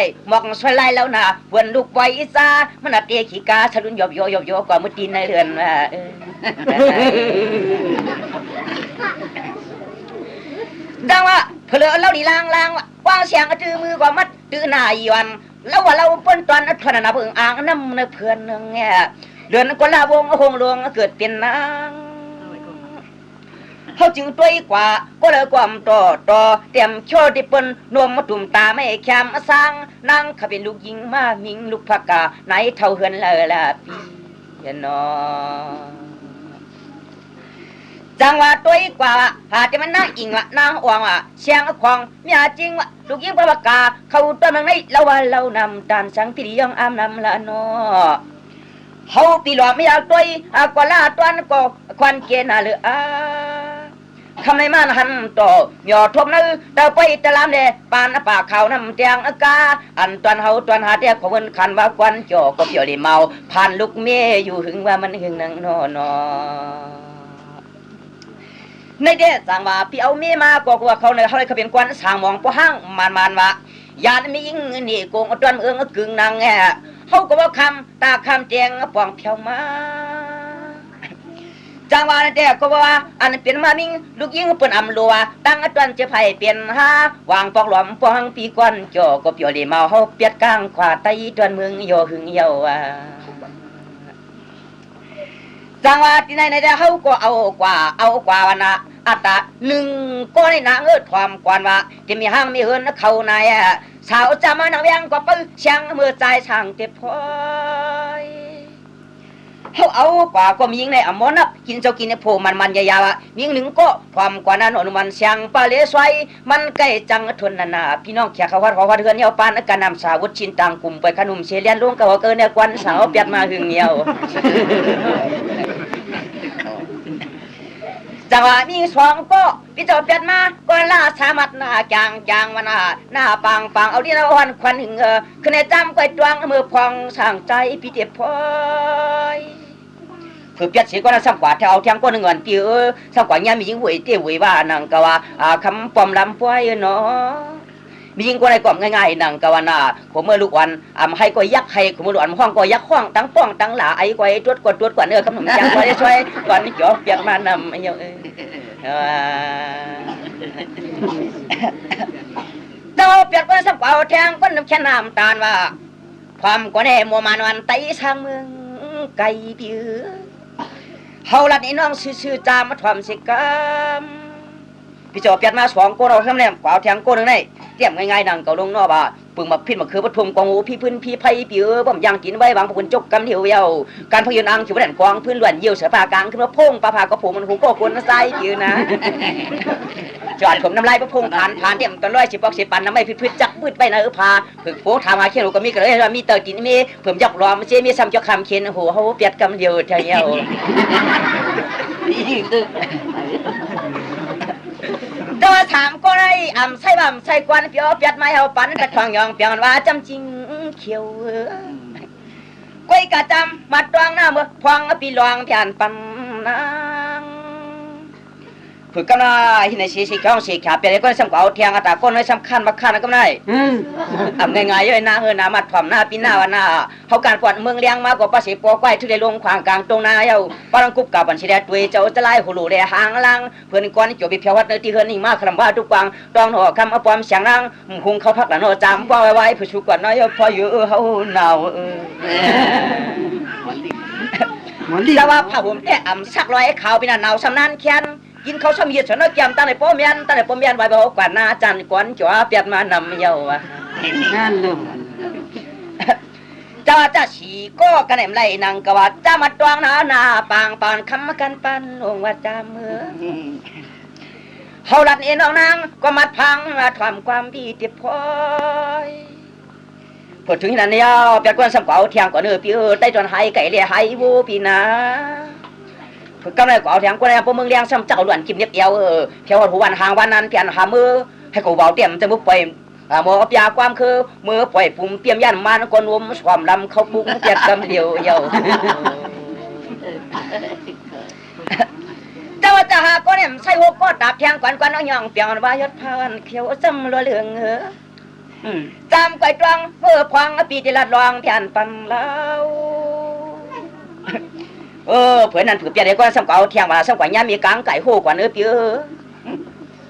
C: ยหมอกสลายแล้วนะเวนลูกไว้ซามันเตะขี้กาสะดุนหยอบกว่ามุตีนในเรือนว่าจังว่าเพลเราดีลางกว้างเสียงจื้อมือกว่ามัดตื้อหน้าอีวันแล้วว่าเราเปิ้นตอนนั้นทนน่ะเพิ่งอ่างน้ำในเพื่อนนึงแง่เรือนก็ลาวงหงหลวงเกิดเป็นนางเขาจึงต้วยกว่าก็เลยความต่อเตรียมโชว์ที่เปิ้นนวมมาตุ่มตาไม่แคมสร้างนางเขาเป็นลูกหญิงมามิงลูกผักกาไหนเท่าเฮือนละปีนอจังว่าต้วยกว่าหาที่มันน่าอิงว่านางอ่วงว่เชียงของมีหาจริงว่าลูกหญิงผักกาเขาตัวมันในเราว่าเรานำตานสังพิริยองอามนำละนอเฮาปีหลอไม่อยากต้วยกว่าลาตวนก็ควันเกณฑ์เลยคำในมันหันต่อหยอดทบนึแต่ไปตะลามเดปานป่าเขาน้ำเตียงอากาอันตอนเฮาตอนหาเดียของมันคันว่าควันจ่อก็เปียวได้เมาผ่านลูกเมียอยู่หึงว่ามันหึงนังนอในเดชสั่งว่าพี่เอาเมียมาก็กว่าเขาเลยเขาเป็นควันสางมองปะห้างมันว่ายานมียิงนี่โกงตอนกึ่งนางแง่เขาก็ว่าคำตาคำเตียงปองเพียวมาจังว่าแต่ก็ว่าอันเป็นมามิงลูกยิงเปิ้นอำลัวตั้งตอนจะไผเปลี่ยนหาวางปอกหลอมปองปีก่อนจ่อก็เปียวได้เมาเฮาเปียดกลางขวาไตตวนเมืองโยหึงเยาว่าจังว่าที่ไหนได้เฮาก็เอากว่าวันน่ะอัตตะ1ก็ได้นางความกวนว่าจะมีห้างมีเฮือนเข้าในสาวจะมานางเวียงก็ปึเชียงมือใจช่างเต็บพอยเขาเอากว่าก็มียิงในอมนับกินเจ้ากินในโพมันยาวๆมีหนึ่งก็ความกว่านั้นอนุมันเสียงปลาเลสไวมันใกล้จังทนนาพี่น้องแขกเขาวัดเฮือนเหี่ยวปานกันนำสาวุธชินต่างกลุ่มไปขนมเชเลียนลงกับเกินเนี่ยควันสาวเปียดมาหึงเหี่ยวจังว่ามีสองก็พี่เจ้าเปียดมาก็ลาสามัดหน้าจางวันหน้าปังเอาดินเอาวันควันหึงคือในจำก้อยตวงมือพองสร้างใจพี่เจ็บพอยเพื่อเปียดเสียก็น่าสังกว่าเท่าเทียงก็หนึ่งเงินตีสังกว่าเนี่ยมียิงหวยเตี้ยหวยว่านังก็ว่าคำปอมลำป้อยเนาะมียิงก็ได้กล่อมง่ายๆนังก็ว่าน่ะผมเมื่อลูกวันให้ก็ยักให้ผมเมื่อลูกวันห้องก็ยักห้องตั้งป้องตั้งหลาไอ้ก็ไอ้ตรวจกว่าเนื้อคำหนุ่มจังก็ได้ช่วยก่อนนี้จ่อเปียดมานำไอ้เยเจ้าเปียดก็สังกว่าแทงก็น้ำแค่น้ำตาลว่าความก็ได้มัวมันวันไตทางเมืองไก่เบี้ยเฮาลัดนี่น้องซื่อๆจามาทำสิกรรมพี่เจ้าเปียดมา2 คนเราทำแล้วกว่าแทงคนนึงได้เตรียมง่ายๆดังเก่าลงนอบ่าปึงมาพิษมาคือปฐมกองหูพี่พื้นพี่ไผ่เปียบ่มยางกินไว้บางพวกจกกำเดียวเยาการพยนต์อังชิวแดนกองพื้นล้วนเยี่ยวเสือปากลางขึ้นมาพงปลาผากระผมมันหูก็คนใส่เปียนะจอดผมน้ำลายพงผ่านเตรียมตอน10 ปอก10 ปันน้ำไม่พิษจักบืดไปนะพาฝึกโฟทามาเขียนก็มีก็เลยมีเตอร์กินมีเพิ่มยักรอมเสียมีซ้ำจักคำเขียนโหเฮาเปียดกำเดียวเท่าเยาตัว3ก็ได้ใส่บ่ำใส่กวนเปียวเปียดไม้เฮาปันตะทองยองเปียงว่าจำจริงเขียวก้อยกะจำมาตวงหน้าเมื่อพองปีหลวงเพียนปันนางฝึกกันนะที่ในสีข้องสีขาเปียก็สำคัญเทียงตาก้นให้สำคัญมาขันก็ได้ง่ายๆเลยนะหน้ามัดถ่อมหน้าปีหน้าวันหน้าเขาการกวาดเมืองเลี้ยงมากกว่าภาษีปัวก้อยที่ได้ลงขวางกลางตรงนาเยาปารังกุบกับบัญชีแดดตัวเจ้าจะไล่หูหลูแดหางลังเพื่อนก้อนจบไปเพียววัดเนื้อที่เฮือนนี่มากขนมว่าทุกกวางต้องห่อคำอปอมเสียงรังหุงเขาพักหลังห่อจำว่าไว้ผู้ชุกกวาดน้อยพออยู่เขาหนาว แต่ว่าผ้าห่มแต่อ่ำซักร้อยขาวเป็นหนาวสำนานแค้นกินเขาชำเยียดฉนแก้มตั้งในป้อมยันตั้งในป้อมยันไว้บอกกว่านาจันกวนจ๋อเปียดมานำเยาว่ะนั่นเลยจะฉีก็กันแหมไรนางกว่าจะมาตวงนาปางปานคำกันปันองว่าจามมือเฮาลัดเอ็นเอานางก็มาพังมาทำความดีเจ็บพอยพอถึงนั้นเนี่ยเปียกวนสำเก่าเทียงก่อนเนื้อพี่ได้จนหายไก่เลี้ยหายวูพี่นะพอกำไรก่าเทียงกวนเนี่ยพวกมึงเลี้ยงซ้ำเจ้าล้วนกิมเนียบเอวเพียวหัววันหางวันนั้นเพียนหามือให้กูเบาเตรียมจะมุกไปหมอยาความคือมือปล่อยปุ่มเตรียมยันมันคนรวมสวมลำเขาปุ้งเจ็ดกำเดียวเยาแต่ว่าจะหาก็เนี่ยใส่หัวก็ตับเทียงกวนเอาหย่องเปียงว่ายศพานเขียวซ้ำรัวเลืองจำไก่ตรังเมื่อพวังปีจิรัดรองเพียนปันแล้วเผื่อนั้นเผื่อเปียเด็กก็ซ้ำเก่าเทียงมาซ้ำกว่าย่ามีกลางไก่โหกว่าเนื้อเปีย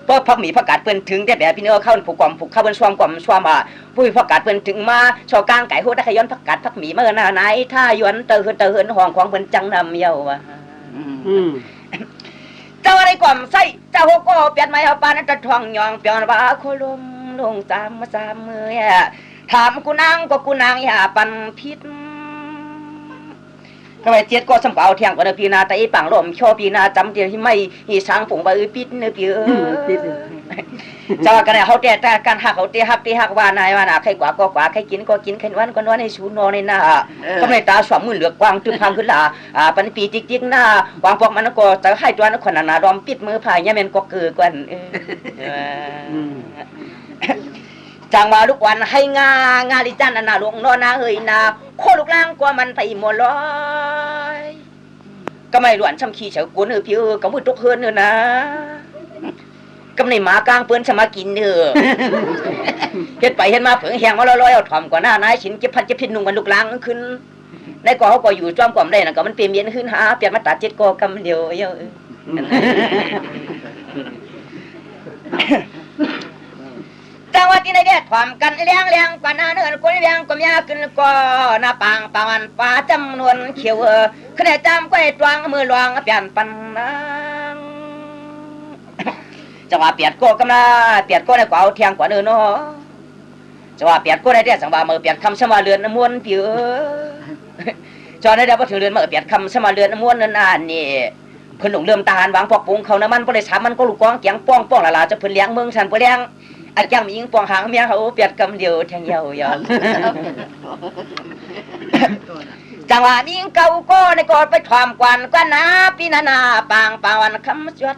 C: เพราะพักหมีพักกาดเปิ้นถึงแต่แบบพี่เนื้อเข้าผูกความผูกเข้าบนช่วงความช่วงผู้พักกาดเปิ้นถึงมาชอกลางไก่โหได้ขย้อนพักกาดพักหมีเมื่อหน้าไหนถ้าย้อนเตอเหินห้องของเปิ้นจังนำเยาว่ะเจ้าอะไรความใส่เจ้าโหก็เปลี่ยนไม่เอาปานตะทองยองเปลี่ยนว่าโคลมลงตามมือถามกูนางก็กูนางอย่าปันพิษทำไมเจ็ดก็สำเปาเที่ยงกว่าปีนาแต่อีปังลมชอบปีนาจำเดียวที่ไม่อีช้างผงใบปิดเนื้อปีจะว่ากันเนี่ยเขาแต่การหักเขาตีหักว่านายว่านาใครกว่าก็กว่าใครกินก็กินใครนก็นอนในชูนอนในหน้าทำไมตาสวมมือเหลือกวางตึกพังขึ้นละปันปีจิกหน้าวางพวกมันก็จะให้ตัวนักขนาดดอมปิดมือพายเนี่ยมันก็เกิดกันจังว่าลูกวันให้งาลิจันนาลงนอนาเฮยนาโคลูกล่างกว่ามันไปหมดเลยก็ไม่หลวนช้ำขี้เฉากุนพี่ก็มือตกเฮือนนะก็ไม่หมากลางเปื้อนสมากินเฮ็ดไปเฮ็ดมาเผิงแหงมาลอยเอาถ่อมกว่าหน้านายชิ้นเจ็บพันเจ็บพิษนุ่งมันลูกล่างขึ้นในก่อเขาก็อยู่จ้อมก่อมได้นะก็มันเปลี่ยนเมียนขึ้นหาเปลี่ยนมาตัดเจ็ดก่อกำเดียวเยอะจังหวัดที่ไหนเนี่ยถ่อมกันเลี้ยงกว่าหน้าเนื้อคนเลี้ยงก็มีขึ้นก็หน้าปางปาวันป่าจำนวนเขียวขึ้นจำก็ตวงมือลวงเปลี่ยนปันนังจังหวะเปลี่ยนก็กำลังเปลี่ยนก็ในกว่าเอาเทียงกว่าเนื้อเนาะจังหวะเปลี่ยนก็ในเนี่ยจังหวะมือเปลี่ยนคำสมาเรือนน้ำมวนผิวจอในเดี๋ยวพอถึงเรือนมือเปลี่ยนคำสมาเรือนน้ำมวนนั่นนี่เพิ่นหลงเริ่มทหารวางพอกปุงเขาน้ำมันบริษัทมันก็ลูกกองเกียงป้องละจะเพิ่นเลี้ยงเมืองฉันเพิ่นเลี้ยงอาจารย์มียิงปองหางเมียเขาเปลี่ยนกำเดียวแทงเยาจังหวะมียิงเก่าก็ในกอดไปถ่อมกวนกันนะปีนาปางปาวันคำจวด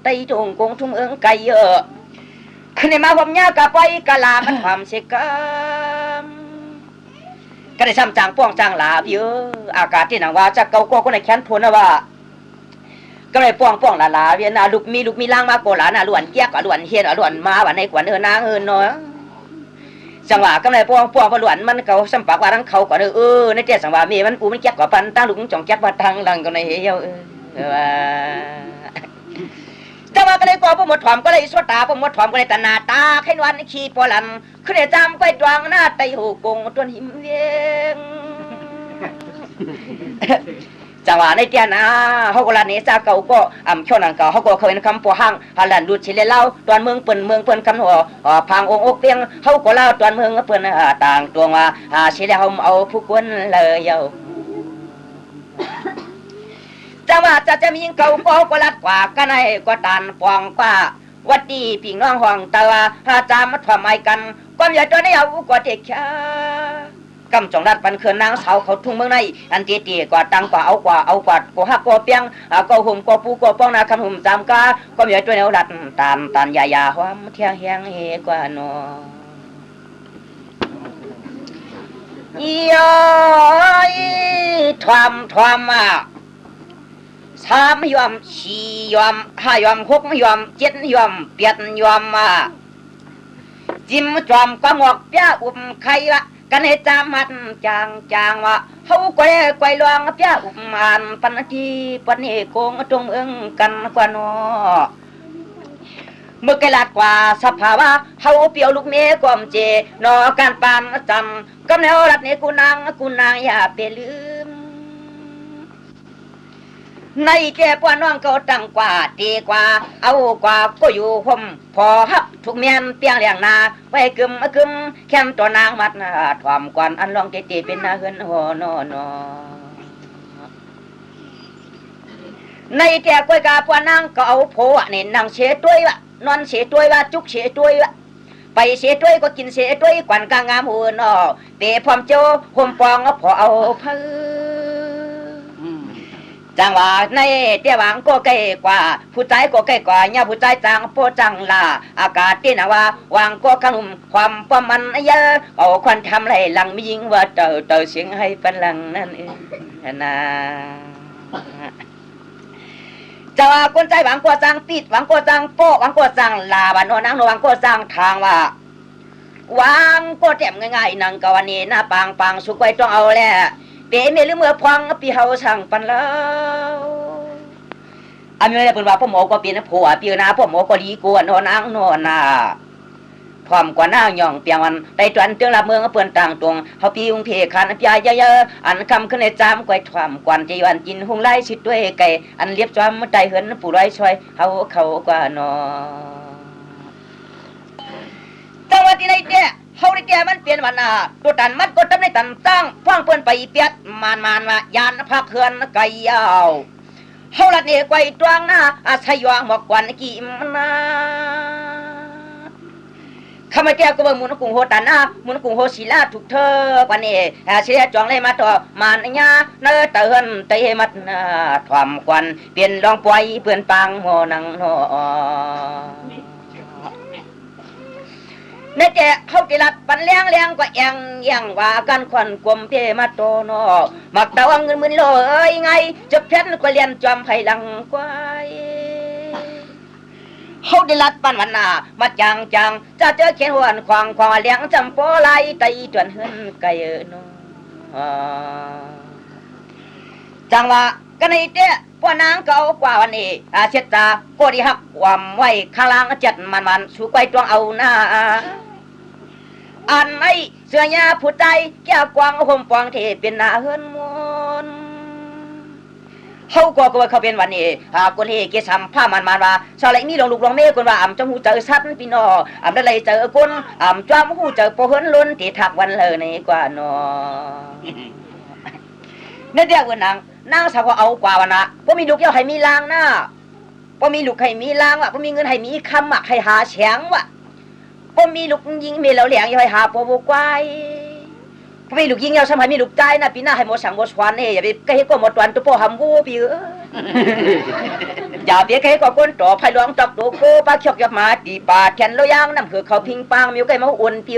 C: ไตจงกงทุ่งไก่เยอะขึ้นในมาผมเนี่ยกะไปกะลามันความเสกก็ได้ซ้ำจางป้องจางลาเยอะอากาศที่หนังว่าจะเก่าก็ในแขนพลนะว่าก็เลยป้องลาเวียนลูกมีล่างมาโกหลาน่ะล้วนเกี้ยกล้วนเฮียนล้วนมาว่าในกวนนางเนาะจังหวะก็เลยป้องล้วนมันเขาสัมปากว่าทั้งเขาก็ในเจ้าสังวามีมันปูมันเกี้ยกว่าปันตั้งลูกจ่องเกี้ยกว่าทางหลังก็ในเฮียว่าจังหวะก็เลยก็หมดถอมก็เลยสวดตาหมดถอมก็เลยตาหน้าตาให้นวลขี้ปอลันขึ้นจำไปดวงหน้าไตหูกงต้นหิมเวียงจังหวะในเตียนะเขาก็ลานเนซาเก่าก็ช่วงนั้นเก่าเขาก็เคยเป็นคำปัวห้างฮาลันดูดชิเลเล่าตอนเมืองเปิ่นคำหัวพังองค์อกเตียงเขาก็เล่าตอนเมืองเปิ่นต่างตัวว่าชิเลเขาเอาผู้กวนเลยเยาจังหวะจะมีเก่าก็รัดกว่ากันให้ก็ตันปองกว่าวัดดีพี่น้องห้องตาจามัดความหมายกันความใหญ่ตัวนี้เอาก็เด็กแค่กำจองรัดปันเขื่อนนางสาวเขาทุ่งเมืองในอันตีกว่าตังกว่าเอากว่าก็หักก็เปียงก็หุ่มก็ปูก็ป้องนาคำหุ่มจำกาก็มีตัวแนวรัดตามตันยาความเที่ยงแห้งเฮกว่าน้อยทวม3ยอม4ยอม5ยอม6ยอม7ยอม8ยอมจิ้มจอมก็งอกเปียอุ้มไข่ละกันให้จามันจางว่าเขาไกวลวงเปียอุ้มมันปันทีปันเอโกงตรงกันกว่าน้อเมื่อไกลกว่าสภาวะเขาเปียวลูกเมย์กอมเจนอการปานจำกำแนวรัดเนี่ยกูนางอย่าไปลืม ในแก่ป้าน้องเขาตั้งกว่าดีกว่าเอากว่าก็อยู่ห่มพอฮับทุกเมียนเปียงเลี้ยงนาไว้กึมแคมตัวนางมัดนาถอมกวนอันลองตีเป็นนาเฮือนหัวนอนในแก่กวยกาป้านางก็เอาโผนี่นางเฉยตัยวะนอนเฉยตัยวะจุกเฉยตัยวะไปเสียด้วยก็กินเสียด้วยกวนกางามหัวนอเปพร้อมโจห่มปองพอเอาพื้จังว่าในเตี้ยหวังก็ใกล้กว่าผู้ใจก็ใกล้กว่าเนี่ยผู้ใจจังโปจังลาอากาศที่นะว่าวางก็ขนมความประมันเยอะเอาควันทำไรหลังมียิงว่าเต่าเสียงให้เป็นหลังนั่นเองนะจะว่าคนใจหวังก็จังปิดหวังก็จังโปหวังก็จังลาบ้านโนนังหวังก็จังทางว่าวางก็แจ่มง่ายๆนังกวันนี้หน้าปังสุกไว้ต้องเอาแหละเป๋เมลือเมื่อพองปีเฮาสั่งปันแล้วอันนี้เป็นว่าพ่อหมอก็เป็นผัวปีนาพ่อหมอก็ดีกว่านอนอังนอนนาพร้อมกว่าหน้าหย่องเปียงวันได้ตวนเตืองละเมืองเปื่อนต่างตรงเฮาปีอุงเพคันปียเยอะอันคำขึ้นในจามก้อยความกวนจีวันกินหุงไล่ชิดด้วยไก่อันเรียบจอมใจเหินปู่ร้อยช่วยเฮาเขากว่านอจังหวัดที่ไหนเจ้เฮาได้แก่มันเปลี่ยนวันนาตัวตันมันก็ทำในตันตั้งฟังเปิ้นไปเปียดมานว่ายานพักเฮือนไก่ยาวเฮาละเนี่ยไกวตวงหน้าอาศัยยองหมอกกวนกี่มันนาข้ามาแก้ก็บ่มุนกุงโหตันนามุนกุงโหศิลาทุกเธอกว่านี้เสียจองเลยมาต่อมานญาเนเตือนเตมัดถอมกวนเปลี่ยนลองปล่อยเปื้อนปังโหนังโนเนเจเขาติลัดปันเลี้ยงก็ยังว่ากันควันกลมเปมาโตโนมักตะวังเงินมือเลยไงจะเพชรก็เลียนจอมไผ่ลังกวายเขาติลัดปันวันนามาจังจะเจอเขียนหวนควางเลี้ยงจำโปไลไตจวนเฮือนไก่โนจังว่ากันในเจ้ป้านางเก่ากว่าวันนี้เช็ดตาโกดีหักความไว้ข้างล่างจัดมันสู้ไปจ้องเอาหน้าอันไอเสื้อยาผู้ใจแก้วกวางห่มปองเทเป็นหน้าเฮือนมนเขาก็ว่าเขาเป็นวันนี้คนเฮเกสัมผ้ามันว่าชาวไรนี่ลงลูกลงเมฆคนว่าอ่ำจมูกเจอสัตว์พี่น้ออ่ำได้เลยเจอคนอ่ำจ้าหูเจอโปเฮินล้นที่ถักวันเลยในกว่าน้อเนี่ยเดียวกันนางสาวก็เอากว่าวันนะพวกมีลูกเยอะให้มีลางนะพวกมีลูกให้มีลางวะพวกมีเงินให้มีคำให้หาแฉงวะพวกมีลูกยิงมีเหล่าเหลียงให้หาปวกวายพวกมีลูกยิงเยอะสมัยมีลูกใจนะปีหน้าให้หมดสังหมดสวรรค์อย่าไปใกล้ก็หมดวันตัวพ่อหำกูพี่อย่าไปใกล้ก็คนต่อไผ่หลวงจับตัวโก้ปลาเขียกยับมาตีปลาแขนแล้วย่างน้ำเขือเขาพิงปังมีใกล้มาอุ่นพี่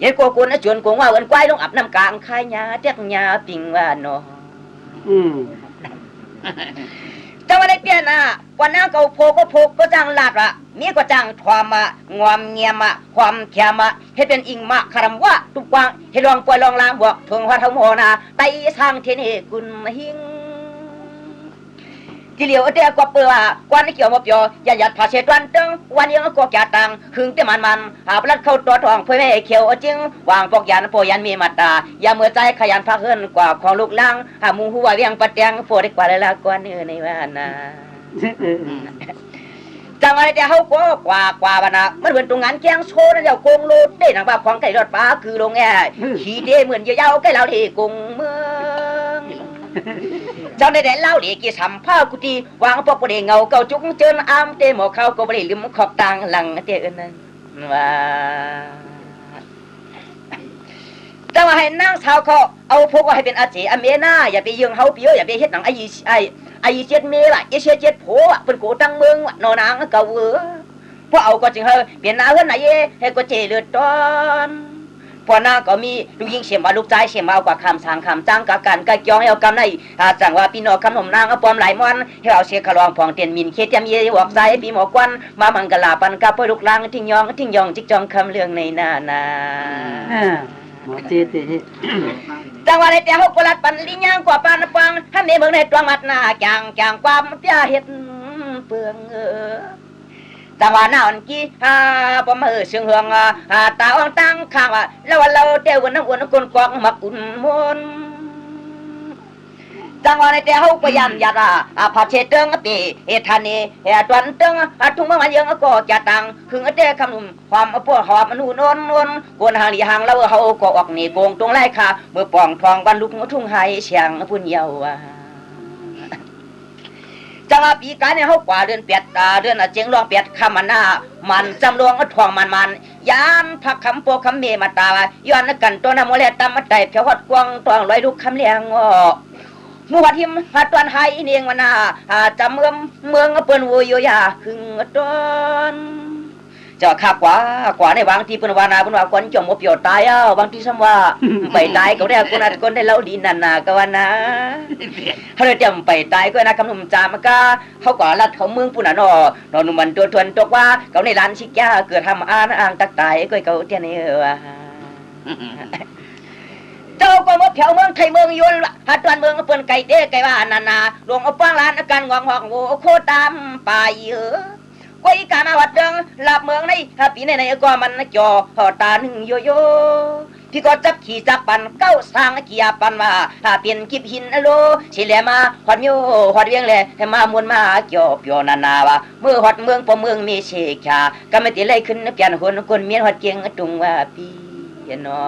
C: ยัยโกโก้นะชวนโกงว่าวันควายลงอาบน้ำกลางคายยาเจ๊กยาปิงว่าเนาะจังว่าได้เปลี่ยนวันหน้าเขาโพก็จังลาดมีก็จังความงอมเงียมความแขมให้เป็นอิงมะคารมว่าทุกวางให้ลองปล่อยลองล้างบวกทงหัวทั้งหัวไตสร้างเทนี่กุนหิงที่เหลียวเดียกว่าเปลือกวันนี้เกี่ยวมบยออย่าหยัดผ่าเช็ดวันตึงวันยังก็แก่ตังหึงแต่มันหาปลัดเข้าตัวทองเพื่อไม่ให้เขียวจริงวางปอกยันโปยันมีมาตาอย่าเมื่อใจขยันพักเฮินกว่าของลูกลังหามูหัวเวียงปัดแดงโปได้กว่าเลยละกว่านี้ในวันน่ะจังอะไรแต่เขาก็กว่าวันน่ะมันเหมือนตรงงานแกงโชว์นั่นเดียวโกงโลดได้หนังแบบของไก่รอดฟ้าคือลงแง่ขี่เดเหมือนเยาๆใกล้เราที่กรุงเมืองเจ้าได้เล่าดีกี่สัมภากุฏิวางปอกประเดี๋ยวเงาเก่าจุกเจินอ้ามเตะหมอเขาก็บริลืมขอบตังหลังเตะนั่นว่าแต่ว่าให้นั่งสาวเขาเอาพวกว่าให้เป็นอาเจอเมน่าอย่าไปยืงเขาเปียวอย่าไปเฮ็ดหนังไอ้เจ็ดเมล่ะเจ็ดโผเป็นกูตั้งเมืองนอนางเก่าพวกเอาก็จริงเฮาเปลี่ยนหน้าเฮือนไหนให้ก็เจเลือดตอนพอนางก็มีลูกยิงเสียมาลูกใจเสียมาเอากว่าคำสางคำจ้างกะกันกะยองเอากำในจังว่าพี่น้องคำหนุ่มนางเอาปอมหลายมอนให้เอาเสียขลองผ่องเตียนมินเคเตียมเย่หวกใจปีหมอกวันมามังกลาปันกับพลูกลางทิ้งยองจิกจองคำเรื่องในหน้า
D: หมอเจติ
C: จังว่าได้แต่เฮาปลัดปันลิญางกว่าปานปังให้แม่เบิ่งในตัวมัดหน้าจางความเปียเฮ็ดเปืองจังว่าหน้าอันกี้บ่มือเสียงเฮืองตาอ่องตั้งข้างว่าแล้วว่าเราเต้วนน้ำอ้วนคนกองมักอุ่นมน จังว่าในแต่เฮาก็ยันยัดพาเชเติงปีทานีตวนเติงทุ่งเมืองมันยังก็จะตังคือแต่คำนุ่มความพวกหอบมันนนกวนหางหลีหางแล้วเฮาก็ออกนี่โกงตรงไล่ค่ะเมื่อป่องทองวันลุกทุ่งไห้เชียงพุ่นเยาว่าจังว่าปีกายเนี่ยเฮากว่าเดือนเปียดเดือนเจียงรองเปียดคำมันมันจำลองทองมันยานพักคำโปคำเมมาตาย้อนกันตัวน้ำโมเลตามมาไต่เพียววัดกวางตวงลอยลูกคำเลี้ยงมัวทิมหัดตวนไฮเนียงวันจำเมืองเปิ้นวัวยาหึงตอนเจ้าข้ากว่าในบางที่เปิ้นวานาเปิ้นว่าคนจมบ่เปียวตายบางที่ซ้ำว่าไปตายก็ได้คนได้เล่าดีนั่นก็ว่านะเฮาได้จำไปตายก็นะคำนุ่มจามกะเฮาก็ลัดเขาเมืองปุ่นน่ะนอนมันตัวทวนตกว่าเขาในร้านชิกยาเกิดทำอ่างตักตายก็เขาเที่ยนี่ว่าเจ้าก็มาแถวเมืองไทยเมืองยนละหาตวนเมืองเปิ้นไก่เด้ไก่ว่านาหลวงเอาป้างร้านอาการงองหอกโวโคตามป่าก้อยกามาวัดเดิงหลับเมืองในปีในก็มันจ่อหอตาหนึ่งโยโย่พี่ก็จับขี่จับปันเก้าสร้างเกียปันว่าเปลี่ยนกิบหินโลสิแลมาหอดโยหอดเวียงแลให้มามวนมาจ่อเปียวนาว่าเมื่อหอดเมืองพอเมืองมีเชกาก็ไม่ติไล่ขึ้นเปลี่ยนคนเมียนหอดเกียงตุงว่าพี่นอ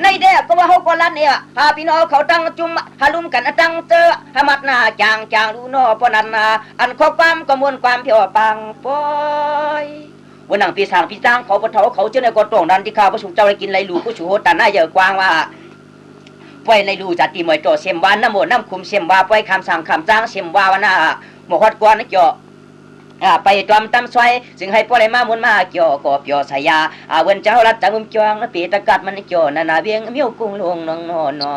C: ในเด็กก็ว่าเขาก็ลั่นเนี่ยพี่น้องเขาตั้งจุ่มลุมกันตั้งเจอมัดหน้าจางดูนอปนันอันข้อความก็มวลความเพียวปังปอยวันนังพี่สางพี่จ้างเขาปะเทาเขาเจ้าในกอตรงดันที่ข้าวผู้ชูเจ้าได้กินไรลูผู้ชูโหตาหน้าเยอะกว้างว่าปอยในลูจัดตีมวยโตเสียมวานน้ำหมดน้ำคุมเสียมว่าปอยคำสั่งคำจ้างเสียมว่าวันน่ะหมกฮอดกวนนะเจาะไปตอมตำซอยจึงให้พ่อได้มามุนมาเกี่ยวกอบเกี่ยวสายาเวนเจ้ารัดจังจวงปีตะกัดมันเกี่ยวนาเวียงเมียวกุ้งลงนองนอ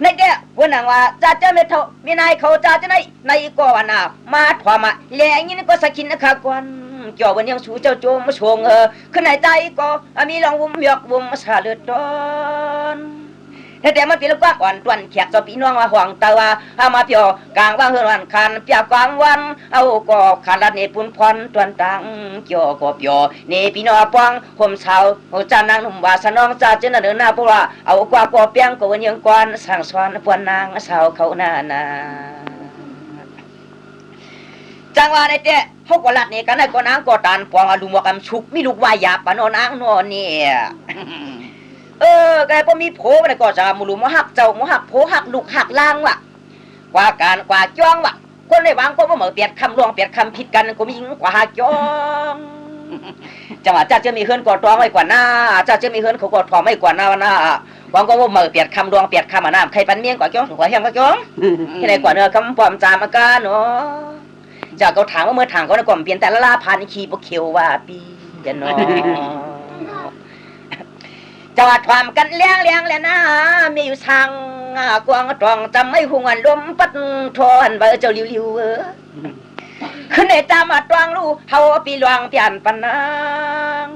C: ในแก่วันนังว่าจะไม่เท่ามีนายเขาจะในในก็วันน่ะมาถวมาแหล่งี้นี่ก็สกินนะคะกวนเกี่ยววันยังสูเจ้าโจมชงขึ้นในใจก็มีลองวุ้มหยอกวุ้มสาเลือดตอนแต่มันเป็นลูกว่าก่อนตวนแขกจะพี่น้องว่าห่วงตาว่ามาเปียวกลางว่างเฮือนวันคันเปียกกลางวันเอาก็ขันรัดนี่ปุ่นพรตวนตังเกี่ยวก็เปียวนี่พี่น้องป้องห่มเช้าหัวจานนางหนุ่มว่าสนองจ่าเจนเดินหน้าเพราะว่าเอากว่าก็เปียงก็วันยังก่อนสั่งสอนปวนนางสาวเขาหน้าจังว่าในเจ้เขาก็รัดนี่กันได้ก็นางก็ตานปองลุงว่ากันชุกมีลูกวายาปานนางนอนนี่ก็พอมีโผมันก็จะมุลุมหักเจ้าหักโผหักลูกหักล่างว่ะกว่าการกว่าจ้องว่ะคนในวางก็ว่าเหมือนเปลี่ยนคำลวงเปลี่ยนคำผิดกันก็มีกว่าจ้องจังหวะจะมีเฮือนกอดตองไว้กว่าหน้าจะมีเฮือนเขากอดทองไม่กว่าหน้าวันหน้าวางก็ว่าเหมือนเปลี่ยนคำลวงเปลี่ยนคำน้ำใครปันเมียงกว่าจ้องหัวแห้งกว่าจ้องที่ไหนกว่าเนื้อคำปลอมจามากาเนาะจากเขาถามว่าเมื่อถางเขาในกล่อมเปลี่ยนแต่ละลาพานขี้พวกเขียวว่าปีจะเนาะจอดความกันเลี้ยงแล้วนะมีอยู่ทางกวางตรองจำไม่หวนลมปัดทอนเบอเจ้าลิวขึ้นในจามาตรองลูเฮาปีหลวงเปลี่ยนปันนาง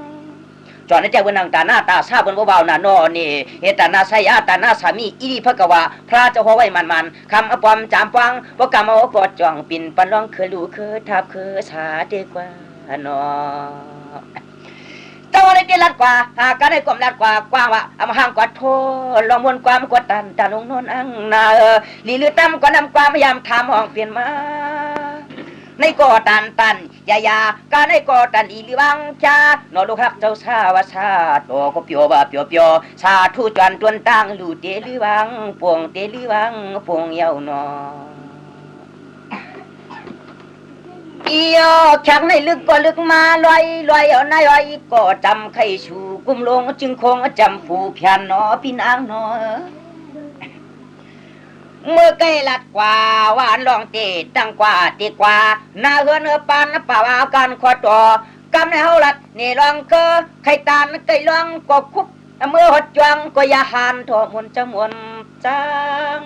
C: จอดในใจบนนางตาหน้าตาซาบนเบาๆน่ะนอนี่เฮตานาไสยาตาหน้าสามีอีพระกวาพระเจ้าหัวไว้มันคำอปอมจามฟังบ่กำเอากอดจ่องปิ่นปันร้องคือลูคือทับคือสาเดกว่านอเจ้าอะไรเดียรัดกว่าการให้ความรัดกว่าว่าเอามาห่างกว่าโทลองมวนความกว่าตันตาลงโน่นอังนาลีลือตั้มกว่านำความพยายามทำห้องเปลี่ยนมาในก่อตันยาการให้ก่อตันอีลิวังชานอลูกฮักเจ้าชาวชาโตก็เปียวบ่เปียวชาทูจวนตวนตังลูเตลิวังปวงเตลิวังปวงเยาวนออีชักในลึกก็ลึกมาลอยเอานายอ้อยก็จำไข่ชูกุมลงจึงคงจำผู้เพียนนอพี่นางนอเมื่อไก่ลัดกว่าหวานลองเตะดังกว่าตีกว่าหน้าเฮือนเฮือปานป่าวาการขอต่อกำในเฮาลัดนี่ลองเกอไข่ตานไก่ลองก็คุบเมื่อหดจวงก็ยาหานทอมนจมวนจัง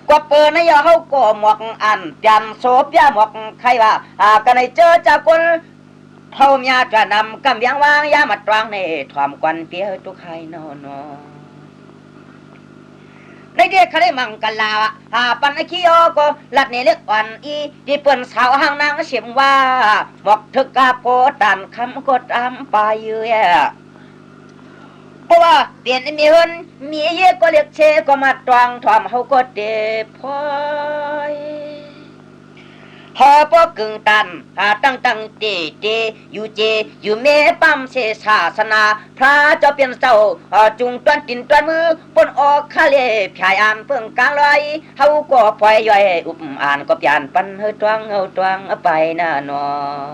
C: ก็เปิดในยาเขาก็หมวกอันยันโซบยาหมวกใครว่ากันในเจอจากคนเท่ามียจะนำกำยังวางยามาตรังในถอมควันเปียทุกใครนอนในเด็กเขาได้มังกันลาวปันขี้อก็ลัดในเล็กอ่อนอีที่เปิ้นสาวห้างนางเสียมว่าหมวกถึกกาโปตันคำก็ตามไปเยอะ ราะว่าเปลี่ยนมีเฮินมีเยก็เรียกเชก็มาตวงทอมเฮาก็เดพอยหอปอกึ่งตันหาตั้งเตอยู่เจอยู่เมปั๊มเสศาสนาพระเจ้าเปลี่ยนเจ้าจุงต้นตินต้นมือปนออกคาเลพยายามเพิ่งกลางลอยเฮาก็ปล่อยย่อยอุปอ่านก็เปลี่ยนปันเฮตวงเฮาตวงไปน่ะเนาะ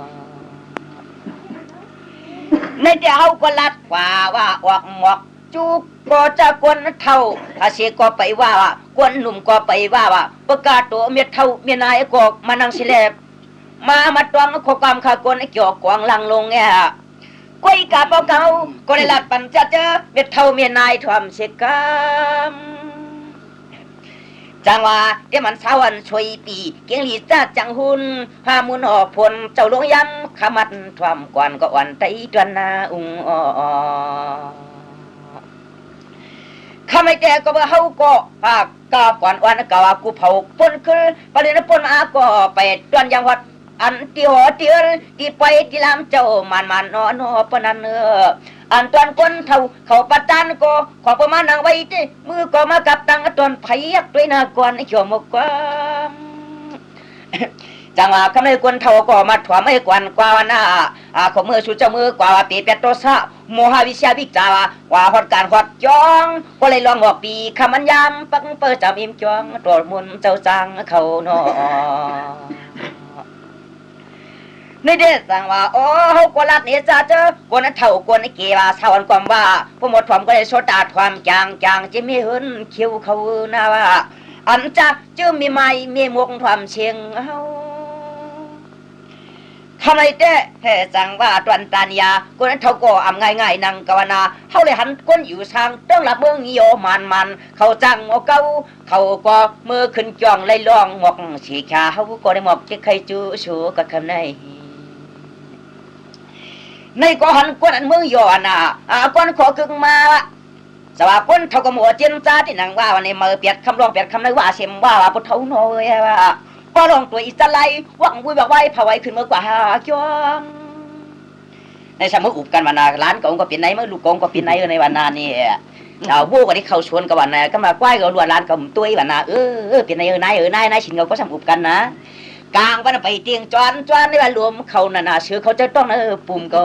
C: ในเดียวเฮาก็ลัดกว่าว่าออกหมอกจุกก็จะกวนเท่าอาเสก็ไปว่ากวนหนุ่มก็ไปว่าประกาศตัวเมียเท่าเมียนายก็มานั่งสิแลบมาตวงข้อความข้ากวนเกี่ยวกวางลังลงแง่ก้อยกาเปาเก่าก็ได้ลัดปันจะเจอเมียเท่าเมียนายทำเสกามจังว่าเดี๋ยวมันสาวันช่วยปีเกียงหลีจ้าจังหุนหามุนออกผลเจ้าลงย้ำขมัดทวมกวนก็อ่อนใจจวนนาอุงข้าไม่แต่ก็ว่าเฮาก็หากกาก่อนวันก็ว่ากูเผาปนคือประเด็นปนมาก็ไปตวนยังวัดอันที่หอเตียที่ไปที่ลำเจ้ามันนอปนันอันตอนคนเท่าเขาประจานก็ขอประมาณนางไว้ที่มือก็มากับตังตอนไผยักด้วยนาก่อนไอ้เขียวมกามจังว่าคำในคนเท่าก็มาถวมไอ้กวนกว่าหน้าของมือชูเจ้ามือกว่าปีเป็ดโตซะโมหะวิชาวิจาวาฮอดการฮอดจองก็เลยลองบอกปีคำมันยามปังเปิดจำอิ่มจองตัวมุนเจ้าจังเขาเนาะในเดชสั่งว่าโอ้เฮาก็รัดนี่จ้าเจ้ากวนเท่ากวนเกว่าสาวความว่าผู้หมดถมก็เลยโซดาความจางจะมีหืนคิวเขานะว่าอันจะจื้อมีไม้มีมวงความเชียงเฮาทำไมเด้แห่จังว่าตวนตานยากวนเท่าก็อำง่ายๆนังกวนาเฮาเลยหันก้นอยู่ทางต้องรับเมืองโยมันเขาจังเก่าเขาก็มือขึ้นจ้องไล่ล่องหมอกสีขาเฮาก็ได้หมอกจะใครจูชูกับคำในในก็หันกวนอันมือย้อนกวนขอกึ่งมาสว่าคนเท่ากับหมัวเจียนจ้าที่นังว่าวันนี้มือเปียดคำร้องเปียดคำในว่าเสียมว่าพุทธเท่าน้อยว่าก็ลองตัวอิสไลหวังบุยบอกไว้ผาไว้ขึ้นเมื่อกว่าหาจวงในสมัยอุบกันวานาร้านกงก็เป็นไหนเมื่อลูกกงก็เป็นไหนในวันนานี่ชาวบูก็ได้เข้าชวนกับวันนาก็มาไหว้กับล้วนร้านกับตัววันนาเป็นไหนนายชินเขาก็สมอุบกันนะกลางวันไปเตียงจวนในวันรวมเขานาชื่อเขาจะต้องปุ่มก็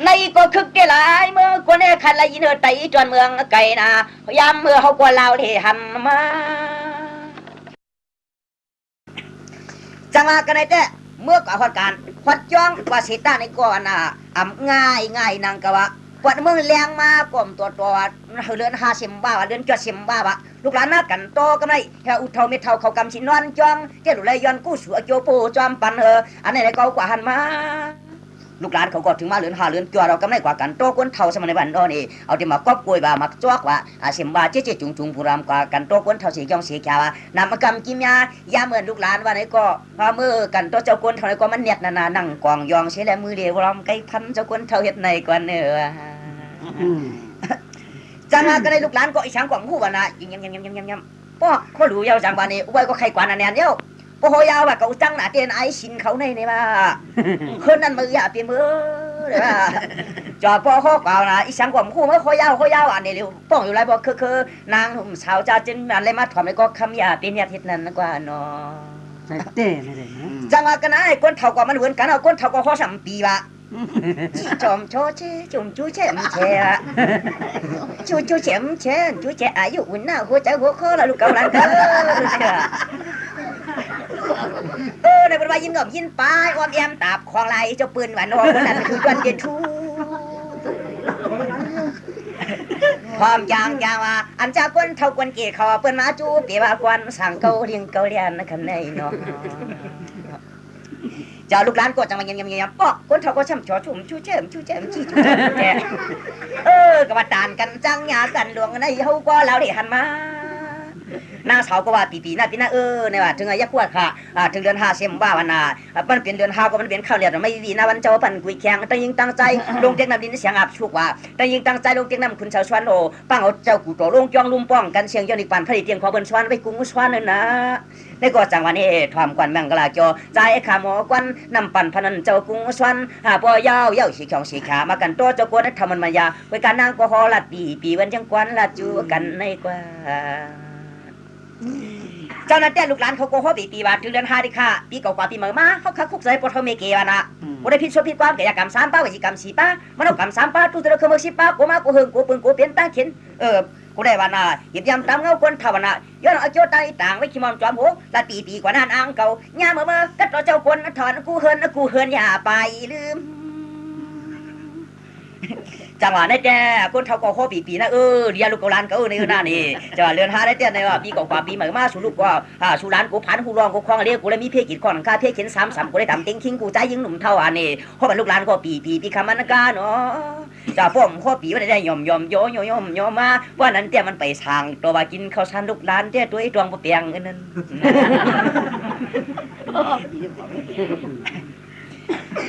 C: ในก็คึกได้หลายเมื่อกวนเนี่ยขันละยินไตจวนเมืองไก่นะยามเมื่อเขากวนเราที่หันมาจังหวะกันไหนแต่เมื่อก่อนการวัดจ้องว่าสิตาในก่อนง่ายนางกะวะกวนเมืองแรงมากลมตัวเรือน50 บาทเรือน70 บาทลูกหลานมากันโตก็ไม่แค่อุทเท่าเม็ดเท่าเขากำชินนอนจ้องเจ้าหลุเลยย้อนกู้สัวโจโปจอมปันอันไหนก็กว่าหันมาลูกหลานเขาก็ถึงมาเรือนเรือนจัวเราก็ไม่กว่ากันโตก้นเท่าสมัยในวันนอนนี่เอาที่มากอบกวยบ่ามาจอกว่า10 บาทเจ๊จุงผู้รำกว่ากันโตก้นเท่าสีจ้องสีแก่ว่านำมากำกิมยาเหมือนลูกหลานว่าไหนก็มือกันโตเจ้าก้นเท่าไหนก็มันเน็ตนานั่งกองยองเสียแล้วมือเดียวรำไก่พันเจ้าก้นเท่าเฮ็ดในก่อนจังก็ได้ลูกหลานก็อีช่างกว่างหูว่านะยำป้อเขาดูยาวจังบานี่ไว้ก็ใครกว่านั่นเนี่ยเดียวโอ้โหยาวว่าเขาจังหน้าเตียนไอชินเขาในนี่ว่าคนนั้นมืออย่าเปลี่ยนมือเลยว่าจอพ่อเขาเก่านะอีช่างกว่างหูเมื่อเขายาวอันนี้เร็วป้องอยู่ไรบอกคือนางหุ่มสาวจ้าจินอะไรมาถอดเลยก็คำยาเป็นยาทิศนั้นกว่าเนาะ
D: ใช่เต้ไม่ได้นะ
C: จังก็นะไอ้คนเท่าก็มันเหมือนกันเอาคนเท่าก็ข้อ3 ปีว่ะจอมโชเชจุ่มจูเชมเชจูเชมเชจูเชอายุวันน่าหัวใจหัวคอละลูกเก่าหลานเก่าในบริวารยินกับยินปลายอ้อมแอมตาบคลองไหลเจ้าปืนหวานนองคนนั้นคือวันเย็นทูความจางว่าอันจากคนเท่าคนเกศเขาเปิ้นมาจูเปียว่าควันสั่งเกาเรียงเกาเรียนนะครับในเนาะเจ้าลูกหลานก็จังมาเงียบๆปอกคนเท่าก็ช่ำชอชุ่มชูเฉิมชี้ชูแก่ก็มาตานกันจังหยากันหลวงในเฮาก็เราได้หันมา นางสาวก็ว่าปีๆหน้าปีหน้าเนี่ยว่าถึงอายุกว่าค่ะถึงเดือน5เซมว่าวันน่ะมันเป็นเดือน5ก็มันเป็นข้าวเรียนไม่ดีนะวันเจ้าปันกุยแข็งแต่ยิงตั้งใจลงเตียงน้ำดินเสียงอับชุกว่าแต่ยิงตั้งใจลงเตียงน้ำคุณชาวชวนโอปังเอาเจ้ากูโตลงจ้องลุมป้องกันเสียงยอนิกปันผลิตเตียงขอเบิ่นชวนไปกุ้งชวนนั่นนะในก็จังวันนี้ทอมกวนแมงกะลาจอใจขาหมอกวนนำปันพนันเจ้ากุ้งชวนปอยาวสีของสีขามากันตัวเจ้ากวนทำมันมายาไว้การนางก็ฮอลัดปีวันจังกวนละจูกันในกว่าเจ้านั้นแต่ลูกหลานเขาโกหกปีว่าถึงเดือน5ดิค่ะปีเก่ากว่าปีใหม่มาเขาคักคุกใส่ปทเมเกวานะบ่ได้ผิดชั่วผิดความกายกรรม3ป้าวิจิกรรม4ป้ามันเอากรรม3ป้าทุตระเคม10ป้ากูมากูเฮิงกูปึงกูเปลี่ยนตั้งเข็นกูได้ว่านะหยิบยำตามเงาคนเท่านะย้อนเอาโจตายต่างไว้ขี้มอมจอมโหละปีกว่านั้นอ่างเก่าย่าเมื่อกัดต่อเจ้าคนถอนกูเฮินอย่าไปลืมจังหวะได้แก่คนเท่าก็โคปีนะเรียนลูกกหลานก็ในหน้านี่จังหวะเรือนหาได้แต่ในว่าปีกว่าปีใหม่มาสู่ลูกว่าสู่หลานกูพันกูรองกูคล้องเรียกกูเลยมีเพศกิจของข้าเพศเข็น3กูได้ทำติ้งคิงกูใจยิงหนุ่มเท่าอันนี้เพราะมันลูกหลานก็ปีคำมันกาเนาะจ่าพ่อมข้อปีว่าได้ยอมโยมาว่านั้นเตี้ยมันไปทางตัวว่ากินข้าวสารลูกหลานเตี้ยตัวไอ้ดวงบ่เปียงนั่น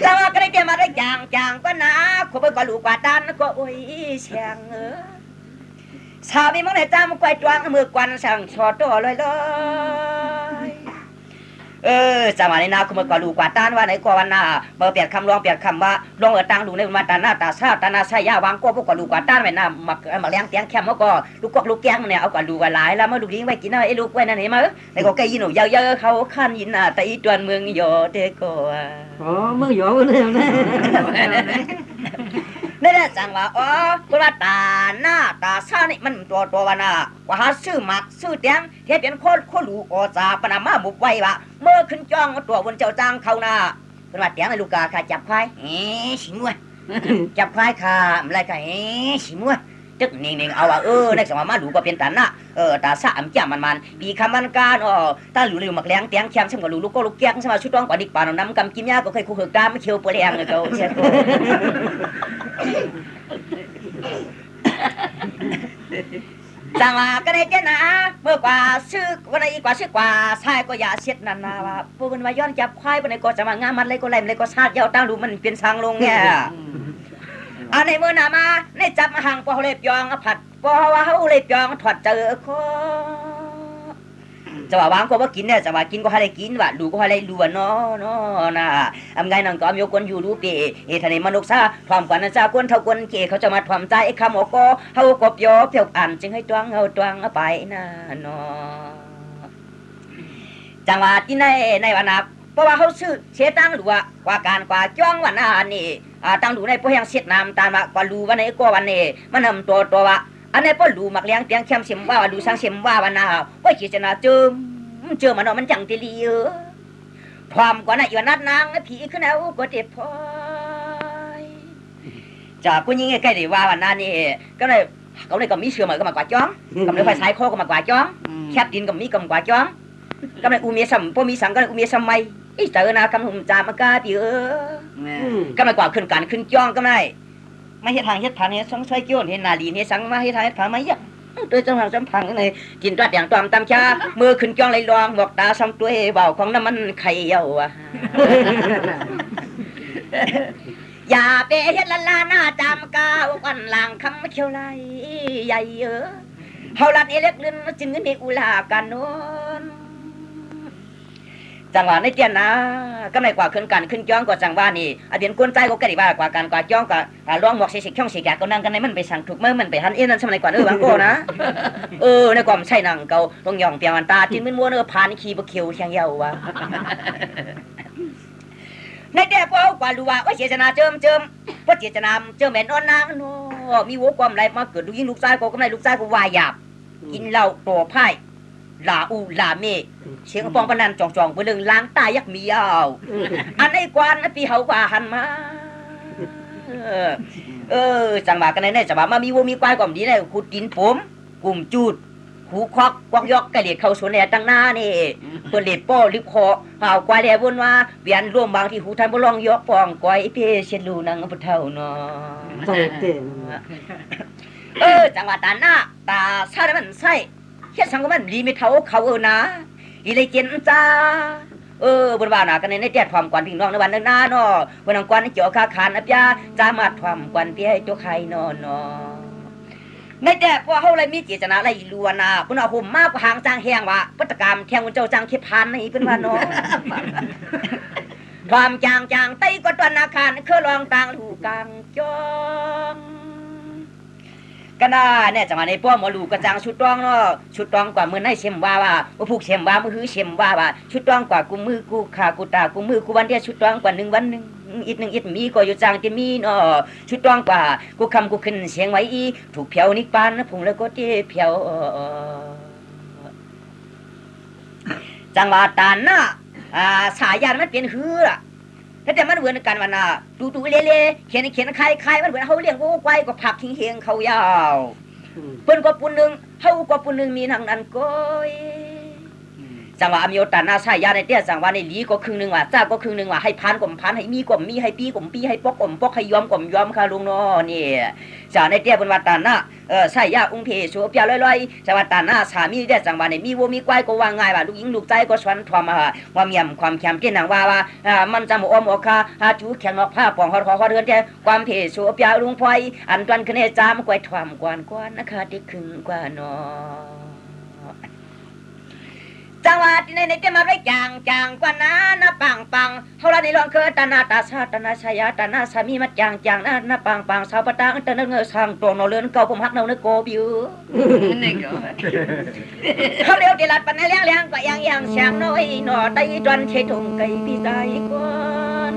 C: แต่ว่าก็ได้เตรียมมาได้จางก็นะขบก็ลูกกว่าด้านก็โอ้ยเชียงสามีมึงได้จำกวายจวงมือกวนสั่งชอตัวเลยจะมาในนาขบก็ลูกกว่าด้านว่าไหนก็วันน่ะเมื่อเปลี่ยนคำร้องเปลี่ยนคำว่าลงตังดูในมาตาหน้าตาซาตาหน้าใช่ยาวางก็พวกก็ลูกกว่าด้านไว้น่ะมาเลี้ยงเตียงแคมก็ลูกกอกลูกแก้งเนี่ยเอากว่าลูกว่าหลายแล้วมาลูกดิ้งไว้กินไอ้ลูกไว้นั่นเองมั้ยในก็แกยินหนูเยอะๆเขาขั้นยินน่ะแต่อีจวนเมืองโยเด็กก็
D: มึงหยอกเลยนะ
C: นี่แหละจังว่าคนว่าตาหน้าตาซ่านี่มันตัวว่าน่ะว่าหาซื้อหมักซื้อเตียงเฮ็ดเป็นคนรู้อจาปนามาบุกไว้ว่าเมื่อขึ้นจ้องตัวบนเจ้าจ้างเขาน่ะเพิ่นว่าเตียงให้ลูกกาค่ะจับควายสิมัวจับควายค่ะอะไรค่ะสิมัวจึกนิ่งๆเอาว่าในสมัยมาดูก็เป็นตาหน้าตาซ่าอำจ้ามันปีคำมันการถ้าหลูๆมักเลี้ยงเตียงแคมซึ่งก็ลูกก็ลูกแก้งใช่มั้ยชุดต้องกว่าดิกปานน้ำกำกิมยาก็เคยคู่เหือกตามเขียวปวดแรงเลยเขาเช็ดจังว่าก็ได้เจ้านะเมื่อกว่าซื้อวันไหนกว่าซื้อกว่าใช่ก็อย่าเช็ดนั่นนะว่าพวกมันมาย้อนจับควายวันไหนก็จะมางามมันเลยก็ไล่มันเลยก็ซาดยาวตั้งดูมันเป็นทางลงเนี่ยอันในเมื่อนามาในจับมาห่างพอเล็บยองผัดพอว่าเขาเล็บยองถอดเจอคอจะว่าวางก็ว่ากินเนี่ยจะว่ากินก็ให้ได้กินว่าดูก็ให้ได้ดูว่าเนาะนะไงนั่งก็มีคนอยู่รู้ปีทะเลมนุษย์ซาความฝันจ้าคนเท่าคนเกเขาจะมาทำใจคำก็เขาก็เปียวเปียกอ่านจึงให้ตวงเอาตวงไปนะเนาะจังหวะที่ในวันนับเพราะว่าเขาซื้อเสียตังหรือว่าการกว่าจ้องวันนั้นนี่ตั้งดูในพวกแห่งเสียน้ำตามกว่าดูวันนี้ก็วันนี้มันนำตัวว่าอันนี้พ่อดูมักเลี้ยงเตียงแคมเสียมว่าดูสังเสียมว่าวันน่ะว่าขีดจะน่าเจอมันมันจังตีลีพร้อมก่อนนะอีวันนัดนางผีขึ้นแล้วก็เจ็บพอยจากผู้หญิงใกล้ๆว่าวันนั้นนี่ก็เลยเขาเลยก็มีเชื่อเหมือนก็มากว่าจ้องก็เลยไฟสายโคก็มากว่าจ้องแคบดินก็มีก็มากว่าจ้องก็เลยอุเมียสัมพอมีสังก็เลยอุเมียสัมไม่อีเจอนะคำหุ่มจามากาปีก็มากว่าขึ้นการขึ้นจ้องก็ไม่เฮ็ดทางเฮ็ดผ่านเฮ็ดสังช่วยเกี่ยวเฮ็ดนาลีเฮ็ดสังมาเฮ็ดทางเฮ็ดผ่านมาเยอะโดยจังหวะจำพังนี่กินตัดอย่างตอมตามชามือขึ้นจ้องไหลรองบอกตาซ้ำตัวเบาของน้ำมันไข่เยาว่ะอย่าไปเฮ็ดละลาหน้าจามกาววันหลังคำเขียวไหลใหญ่เฮาลัดเอเล็กลื่นจึงเงินเด็กอุลากันโน้นจังหวะในเตียนนะก็ไม่กว่าขึ้นกันขึ้นจ้องก็จังว่านี่อดีตคนใจก็กระดิว่ากว่ากันกว่าจ้องก็ร้องบอกเสียช่องเสียแกก็นั่งกันในมันไปสั่งถูกเมื่อมันไปหันนั่นสมัยก่อนบางโก้นะในความใช่นั่งเก่าต้องย่องเปียมันตาจิ้มม้วนผ่านขี้บะเขียวเชียงเยาววะในเด็กพวกกว่ารู้ว่าเจตนาเจิมว่าเจตนาเจิมแม่นอนนางโนมีหัวความไรมาเกิดดูยิ่งลูกชายก็ไม่ลูกชายก็วายหยาบกินเหล้าตัวไพ่ลาอูลาเมเชียงปองปนันจ่องๆไปเรื่องล้างตายักมีเอาอันไอ้กวนปีเขาว่าหันมาจังหวะกันในจังหวะมามีวัวมีควายก่อมดีเลยขุดดินผมกลุ่มจูดหูคอกกวอกยอกกระเดียดเข้าสวนเนี่ยตั้งหน้านี่เปิดเล็ดป้อลิบคอเอาควายแดวนว่าเวียนร่วมบางที่หูทันบ่ลองยอกปองก้อยเพเชลูนังพุทเท่าเนาะจังหวะตาหน้าตาซาได้มันใส่ เฮ็ดสังก็มันดีไม่เท่าเขานะอีเลยเจนจ้าบนว่าน่ะกันในแจ้ความกวนพี่น้องในวันนั้นนาเนาะวันนั้นกวนเกี่ยวค้าขานอับยาจะมาความกวนพี่ให้ตัวใครเนาะในแต่พอเฮาเลยมีเจตนาอะไรล้วนน่ะเพิ่นเอาห่มมากกว่าหางจางแห้งว่าปัตกรรมแทงเจ้าจางเข็บพันนี่เพิ่นว่าเนาะความจางไต้ก็ตวนอาคารคือรองต่างลูกกลางจองก็น่าเนี่ยจังหวะในป้อมหมอลูกกระจังชุดตองเนาะชุดตองกว่ามือในเชมว่าผูกเชมว่ามือหือเชมว่าชุดตองกว่ากูมือกูขากูตากูมือกูวันเดียวชุดตองกว่า1 วันอีก1 อีกมีก็อยู่จางจะมีเนาะชุดตองกว่ากูคำกูขึ้นเสียงไว้อีถูกเพียวนิปานพุงแล้วก็เตี้ยเพียวจังหวะตานน่ะสายยานมันเป็นหือแต่มันเหมือนกันว่าน่ะดูเล่ๆเขียนคล้ายมันเหมือนเฮาเลี้ยงโอ้ไว้ก็ผักทิ้งเฮียงเขายาวเพิ่นก็ปุ่นนึงเฮาก็ปุ่นนึงมีทางนั้นก้อยจังว่ามีโอตานาสายยาในเตี้ยจังว่าในลีก็ครึ่งนึงว่าจ้าก็ครึ่งนึงว่าให้พานก็พานให้มีก็มีให้ปีก็ปีให้ปอกก็ปอกให้ยอมก็ยอมค่ะลุงเนาะนี่จ้าในเตี้ยเพิ่นว่าตานะสายยาองค์เพโสเปียลอยๆจังว่าตานะสามีเตี้ยจังว่าในมีวัวมีควายก็ว่าง่ายว่าลูกหญิงลูกใจก็สวนทอมว่าเมียมความแข็งเตี้ยนางว่ามันจะบ่อคาจูแข็งนอกผ้าปองฮอดเดือนแต่ความเพโสเปียลุงพลอยอันตวนขึ้นให้จามกวยทอมกวนนะคะที่ครึ่งกว่าเนาะจังหวัดในเต็มมาไว้จางกว่านะปังเฮาละในลองเคยตานาตาชาตานาชายาตานาสามีมาจางนะปังสาวปะตังตะนึงสร้างตัวเรือนเก่าผมฮักเนาโกบิวนี่ก็เขาเร็วติลัดปันเลี้ยงก็ยังช่างน้อยหนอไตจวนเชตุงไก่พี่ตายก่อน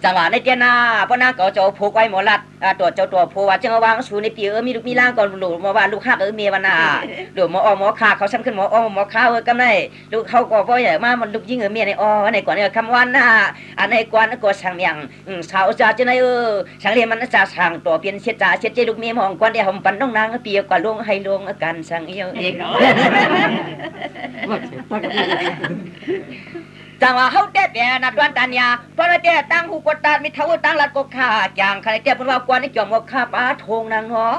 C: จังหวะในเจนาปนางก็จะผูกไว้หมอลัดตัวผูว่าจังวางสูในปีมีลูกมีล่างก่อนหลูมาว่าลูกฮักเมียวันน่ะหลูหมอขาเขาซ้ำขึ้นหมอข้าวกำไรลูกเขาก็บ่ใหญ่มามันลูกยิงเมียในในก่อนเนี่ยคำวันน่ะอันในก่อนก็ช่างเมียงสาวจะจังไดช่างเรียนมันจะช่างตัวเปลี่ยนเช็ดใจลูกเมียมองก่อนเดี๋ยวผมปันน้องนางเปียกว่าลงให้ลงกันช่างเอียวเองจังว่าเฮาแต่นัดวันตัญญาเพราะแต่ตั้งหูกดตามีเท่าตั้งลัดก็ขาจางใครแต่เพิ่นว่ากว่านี่จอมก็ขาป้าทงนางเนาะ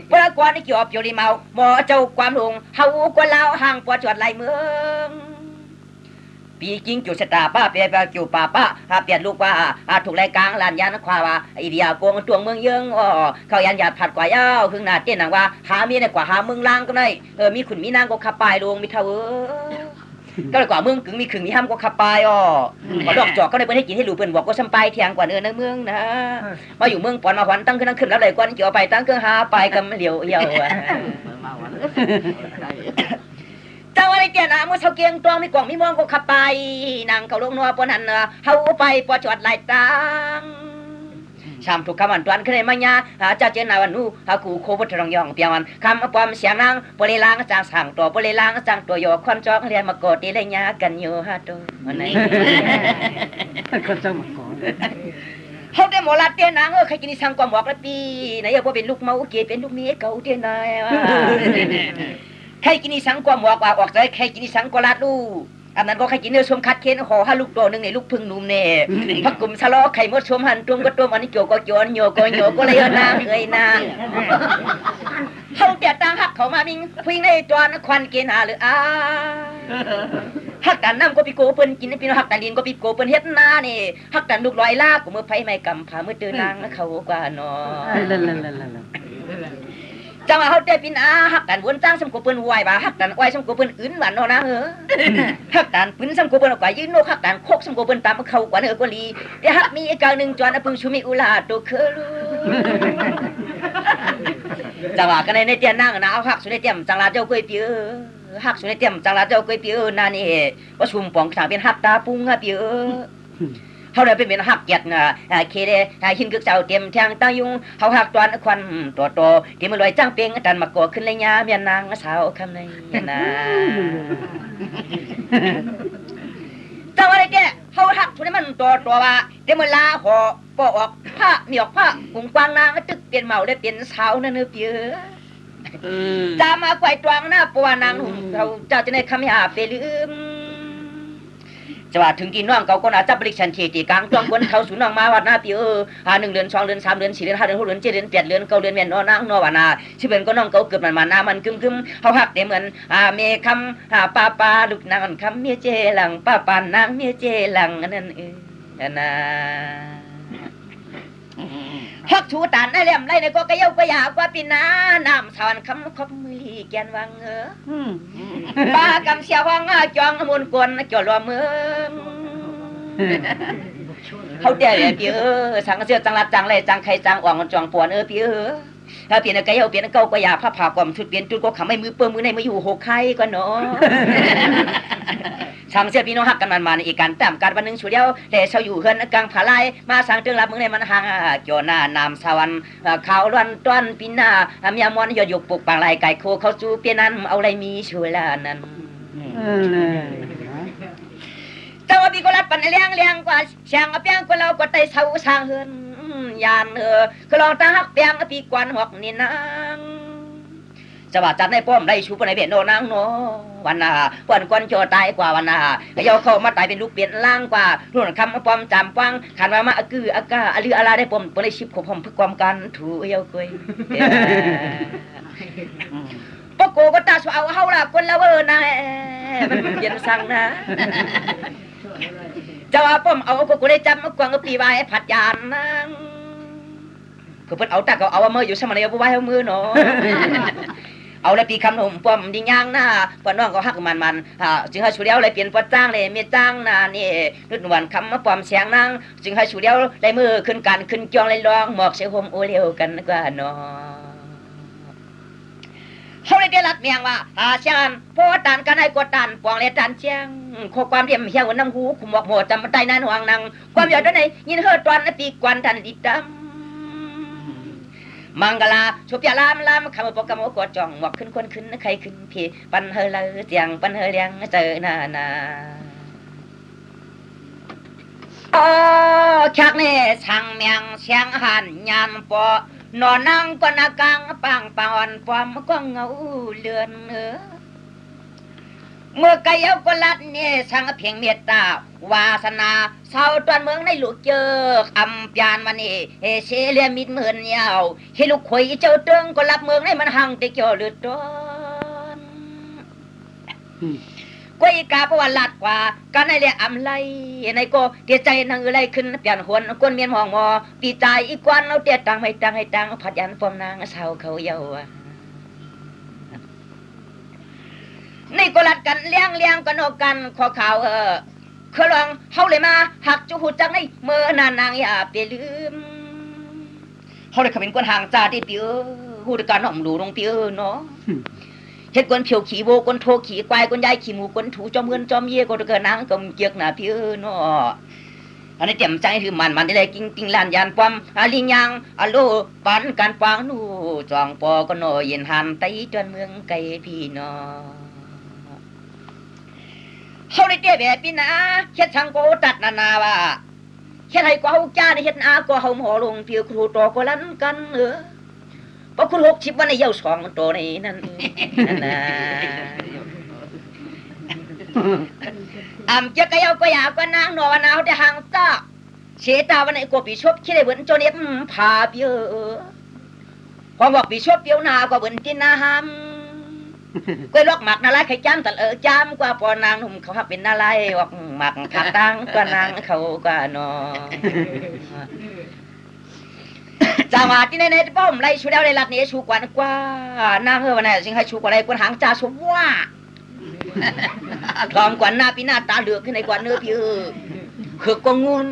C: เวลากว่านี่จอบอยู่ริเมาหมอเจ้าความลงเฮาก็ลาวห่างปอจอดไหลเมืองปีจริงจุดชะตาป้าเปียจู่ป้าเปลี่ยนลูกว่าถูกรายกลางลานยานควาว่าอีเดียโกงตวงเมืองเยิงเขายันหยาดผัดกว่ายาวครึ่งหน้าเต้นนางว่าหาเมียในกว่าหาเมืองล่างก็ได้มีขุนมีนางก็ขับปลายลงมีเท่าก็เลยกว่าเมืองกึ่งมีขึงมีห้ามก็ขับไปก็ดอกจอกก็ได้เปิ้นให้กินให้รู้เปิ้นบอกก็ซ้ำไปเที่ยงกว่าเนื้อในเมืองนะมาอยู่เมืองปอนมาขวัญตั้งขึ้นแล้วเลยกว่านี่เกี่ยวไปตั้งเครื่องหาไปกำเหลียวเหี่ยวเจ้าอะไรเตี้ยนะมื้อเช้าเกียงตวงมีกล่องมีมองก็ขับไปนางเขาลงนัวปนหันเฮาไปปอจอดไหลตังชามทุกคำอันตวนขึ้นในมัญญาจะเจนาวันนู้กูโคบุตรรองยองเปียวันคำปอมเสียงนางปริลางจางสั่งตัวปริลางจางตัวโยควันจอกเรียนมากอดดีเลยญากันอยู่ฮะตัวมันไหน
D: คนจะมาก่อน
C: เขาได้หมอลัดเตี้ยนางใครกินสั่งกว่าหมอกละปีไหนอย่าว่าเป็นลูกเมาเกศเป็นลูกเมียเก่าเตี้ยนายใครกินสั่งกว่าหมอกว่าออกใจใครกินสั่งกว่าลัดลูกอันนั้นก็ใครกินเนื้อชมคัดเค้นห่อห้าลูกตัวหนึ่งในลูกพึ่งนุ่มเนี่ยพักกลุ่มชะลอไข่มดชมหันตุ้มก็ตุ้มอันนี้โจก็โจนโยก็เลยนางเลยนางเขาเตียตังหักเขามามิงพิงในจวนควันเกณฑ์หาหรือหักตันน้ำก็ปีโกเปิ้นกินพี่น้องหักตันลินก็ปีโกเปิ้นเฮ็ดนานี่หักตันลูกลอยลากกูมือไผไม่กำผามือเตือนนางเขากว่าเนาะจังว่าเฮาได้ปินหักกันวนจ้างสมกูเปิ้นไหวบ่หักกันไหวสมกูเปิ้นอื่นหวานเนาะนะหักกันปืนสมกูเปิ้นออกไปยืนโนหักกันโคกสมกูเปิ้นตามเข้ากว่ากว่าลีแต่หักมีอีกนึงจวนพึ่งชุมิอุลาโตเคลูจังว่ากันในเตียนนางนะเอาหักสุในเตียมจังลาเจ้าก้อยเปียหักสุในเตียมจังลาเจ้าก้อยเปียนั่นนี่ว่าชุมปองทางเป็นหักตาปุ้งเปียเขาได้เป็นหักเกียรติเคเดหินกึกเจ้าเตรียมทางตั้งยุงเขาหักตอนควันตัวโตที่มันลอยจ้างเปียงดันมาก่อขึ้นเลยยาเมียนางสาวคำในนะจังอะไรแกเขาหักทุนมันตัวว่าเดี๋ยวมันลาห่อปออกผ้าเหนียวผ้ากุ้งกวางนางตึกเปลี่ยนเมาได้เปลี่ยนสาวนั่นเปียจามาไกวตวงหน้าปัวนางเขาเจ้าจะในคำหยาไปลืม จะว่าถึงกินน้องเก่าก็น่าจะบริชันเทตีกลางจ้องกวนเขาสู่น้องมาวัดนาพี่1 เดือน 2 เดือน 3 เดือน 4 เดือน 5 เดือน 6 เดือน 7 เดือน 8 เดือน 9 เดือนแม่นนางนอวานาสิเป็นก็น้องเก่าเกิดมันนามันกึมเฮาฮักได้เหมือนเมคำป้าลูกนางคำเมียเจหลังป้าปานนางเมียเจหลังอันนั้นนะฮักชูตานได้เลี่ยมไรในก็กระเย้ากระยากว่าปีนาน้ำสวรรค์คำคบมือแกนวังป้ากำเสียวังจองมุนกวนจอดรอเมืองเขาเดี๋ยวพี่สังเสียจังรัดจังไรจังใครจังอ่องจองปวนพี่ถ้าเปลี่ยนกระเย้าเปลี่ยนเก่ากระยาผ้าผ่ากล่อมชุดเปลี่ยนจุดก็ขำไม่มือเปิ้มมือในมาอยู่หกไข่ก็เนาะช่างเสียพี่น้องหักกันมันอีกการตามการวันหนึ่งชูเดียวแต่เชาอยู่เฮือนกลางผาไลมาสั่งเตือนรับมึงในมันห่างเกี่ยวหน้านามสวรรค์ขาวล้วนต้นปีนาเมียมวนยอดยกปลุกปางลายไก่โคเขาจูเปียนั้นเอาอะไรมีช่วยละนั้นแต่ว่าพี่ก็รัดปันเลี้ยงกว่าช่างเปียงกว่าเราก็ไต่เสาสร้างเฮือนยานคือลองตาหักเปียงพี่กวนหอกนี่นางจะว่าจัดในป้อมได้ชูปในเบียนโนนางโนวันน่ะวันกวนโจตายกว่าวันน่ะเยาเข้ามาตายเป็นลูกเปลี่ยนล่างกว่ารุ่นคำป้อมจำปังขันมาอากากาลืออะไรได้ป้อมปนได้ชิบขบผมเพื่อความกันถูเยากุยปโกก็ตาสาวเฮาล่ะคนละเวอร์นะมันเปลี่ยนสั่งนะจะว่าป้อมเอาปโกได้จำมากวางปีไว้ผัดยานนางคือเพิ่นเอาตาก็เอาเมื่ออยู่สมัยนี้บ่ไว้เอามือเนาะเอาเลยปีคำหนุ่มป้อมดิ่งย่างหน้าป้อนน้องก็ฮักมันจึงให้ชูเดียวเลยเปลี่ยนป้อจ้างเลยเมียจ้างหน้านี่รุ่นวันคำมาป้อมเสียงนางจึงให้ชูเดียวเลยมือขึ้นกันขึ้นจองเลยร้องหมอกเสียหมโอเลี้ยวกันกว่าน้อเขาเลยได้รัดเมียงว่าเสียงพอตันกันให้กดตันปองเลยตันเชียงข้อความเดียมเฮียงน้ำหูขุมบอกหมดจำใจนานห่วงนางความอยากได้ไหนยินเฮือตอนปีกวนทันดิดดมังกลาชุบยาลามคำปกมกดจ่องหมอกขึ้นคนขึ้นใครขึ้นพี่ปันเฮลเตียงปันเฮเลียงเจอนาชักนี่ช่างเมียงเสียงหันยานปอนอนนั่งก็นักกังปังปอนปอมก็เงาเลือนเมื่อไก่เอาก็ลัดเนี่ยช่างเพียงเมตตาวาสนาชาวตอนเมืองในลูกเจออำยานวันนี้เชเลียมิดเหมือนยาวเฮลูกข่อยเจ้าเติงก็รับเมืองในมันหังแต่เกี่ยวเลือดร้อนกวยกาประวัติลัดกว่าการในเรียอำไลในก็เตียใจนางอะไรขึ้นเปลี่ยนหวนก้นเมียนมองมอปีใจอีกวันเราเตียตังให้ตังผัดยันปอมนางสาวเขาเยาในก็ลัดกันเลี้ยงกันออกกันขอข่าวเขาลองเฮาเลยมาหักจูหูจังไอ้เมื่อนานางอย่าไปลืมเฮาเลยขมิ้นกวนห่างจ่าที่ปีหูดการน้อมดูลงปีเนาะเฮ็ดกวนเผียวขี่โวกวนโทขี่ควายกวนยายขี่หมูกวนถูจอมเงินจอมเย่ก็เกินนางก็เกียกหน้าปีเนาะอันนี้เต็มใจคือมันได้เลยกิ้งลานยานปอมลิงยังโลปันการปางนู่จองปอก็โนเย็นหันไตจนเมืองไกลพี่เนาะเขาได้เตี้ยแบบพี่นะเฮ็ดช่างก็ตัดนาว่าเฮ็ดให้กว่าเฮาจ้าได้เฮ็ดนาก็เฮาหมอลงเพียวครูตอก็ลั่นกันเพราะคุณ60วันในเยา2ตัวนี้นั่นน่ะจะกะเยาก็อยากก็นางนอวนาได้ห่างตาเชตาวันไหนก็ปีชบคิดได้เหมือนโจเน็บพาเปียพอบอกปีชบเปียวนาก็เหมือนกินนาหำกล้วยลอกหมักนาลายไข่จ้ำแต่จำกว่าปอนางหนุ่มเขาหักเป็นนาลายออกหมักขัดตังกว่านางเขากว่านอจังหวะที่ในป้อมไล่ชูแล้วในรัดนี้ชูกว่านางวันไหนสิงให้ชูกว่าอะไรกวนหางจ่าชมว่าทองกว่าหน้าปีหน้าตาเหลือกขึ้นในกว่าเนื้อพี่คือกงุน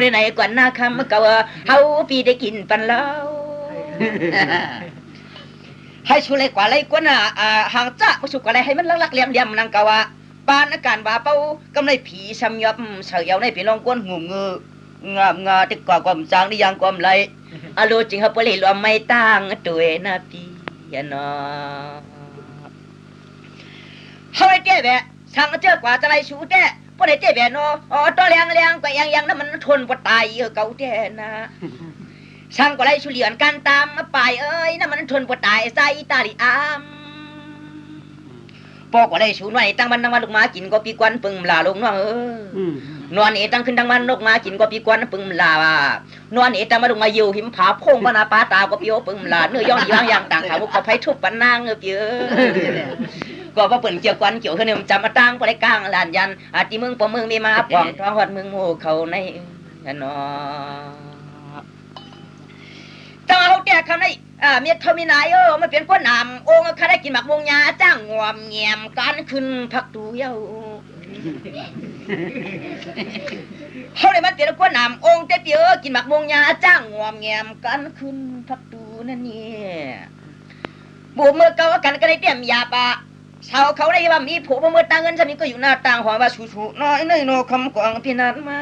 C: ในไหนกว่าหน้าคำเก่าเฮาปีได้กินปันแล้วให้ชูเลยกว่าไรกว่าน่ะหางจ้าก็ชูกว่าไรให้มันลักๆเลี่ยมๆนางกว่าปานอาการบาเป้ากำไรผีซ้ำยอบเสียวในผีลองก้นงูงาติดกว่าความจางนี่ยังความไรอโลจริงครับปลีรวมไม่ตั้งตัวนะพี่เนาะเฮาไอ้เจ๊แบะช่างเจอกว่าจะไรชูแท้พวกไอ้เจ๊แบะเนาะตัวเลี้ยงก็ยังนั้นมันทนบ่ตายเก่าแท้นะช่างก็ไรชูเหลียนกันตามมาไปนั่นมันทนบ่ตายใส่ตาลิอาม ปอกก็ได้ชูน้อยตั้งวันลูกหมากินก็ปีกวนปึงลาลงน้องนอนเอตั้งขึ้นตั้งวันลูกหมากินก็ปีกวนปึงลานอนเอตั้งมาลงมาอยู่หิมผาโพงปนาปาตาก็ปีโอปึงลาเนื้อย่องอย่างต่างขาบุกเขาไผทุบปันนางเปียก็พอเปิ่นเกี่ยวกวนเกี่ยวขึ้นจำมาตั้งก็ได้กลางลานยันอาติมึงปอมึงมีมาปองท้องหอดมึงโง่เขาในนอตาเขาแก่คำนี้เมียเขามีนายมันเป็นคนนำองค์ข้าได้กินหมักวงยาจ้างงวมเงียมการขึ้นพักดูเย้าเขาเลยมันเป็นคนนำองค์แต่เปียกินหมักวงยาจ้างงวมเงียมการขึ้นพักดูนั่นนี่บุเมื่อเก่ากันก็ได้เตรียมยาปะชาวเขาได้ว่ามีผัวเมื่อต่างเงินสามีก็อยู่หน้าต่างหัวว่าชูน้อยน้อยคำกวางพี่นันมา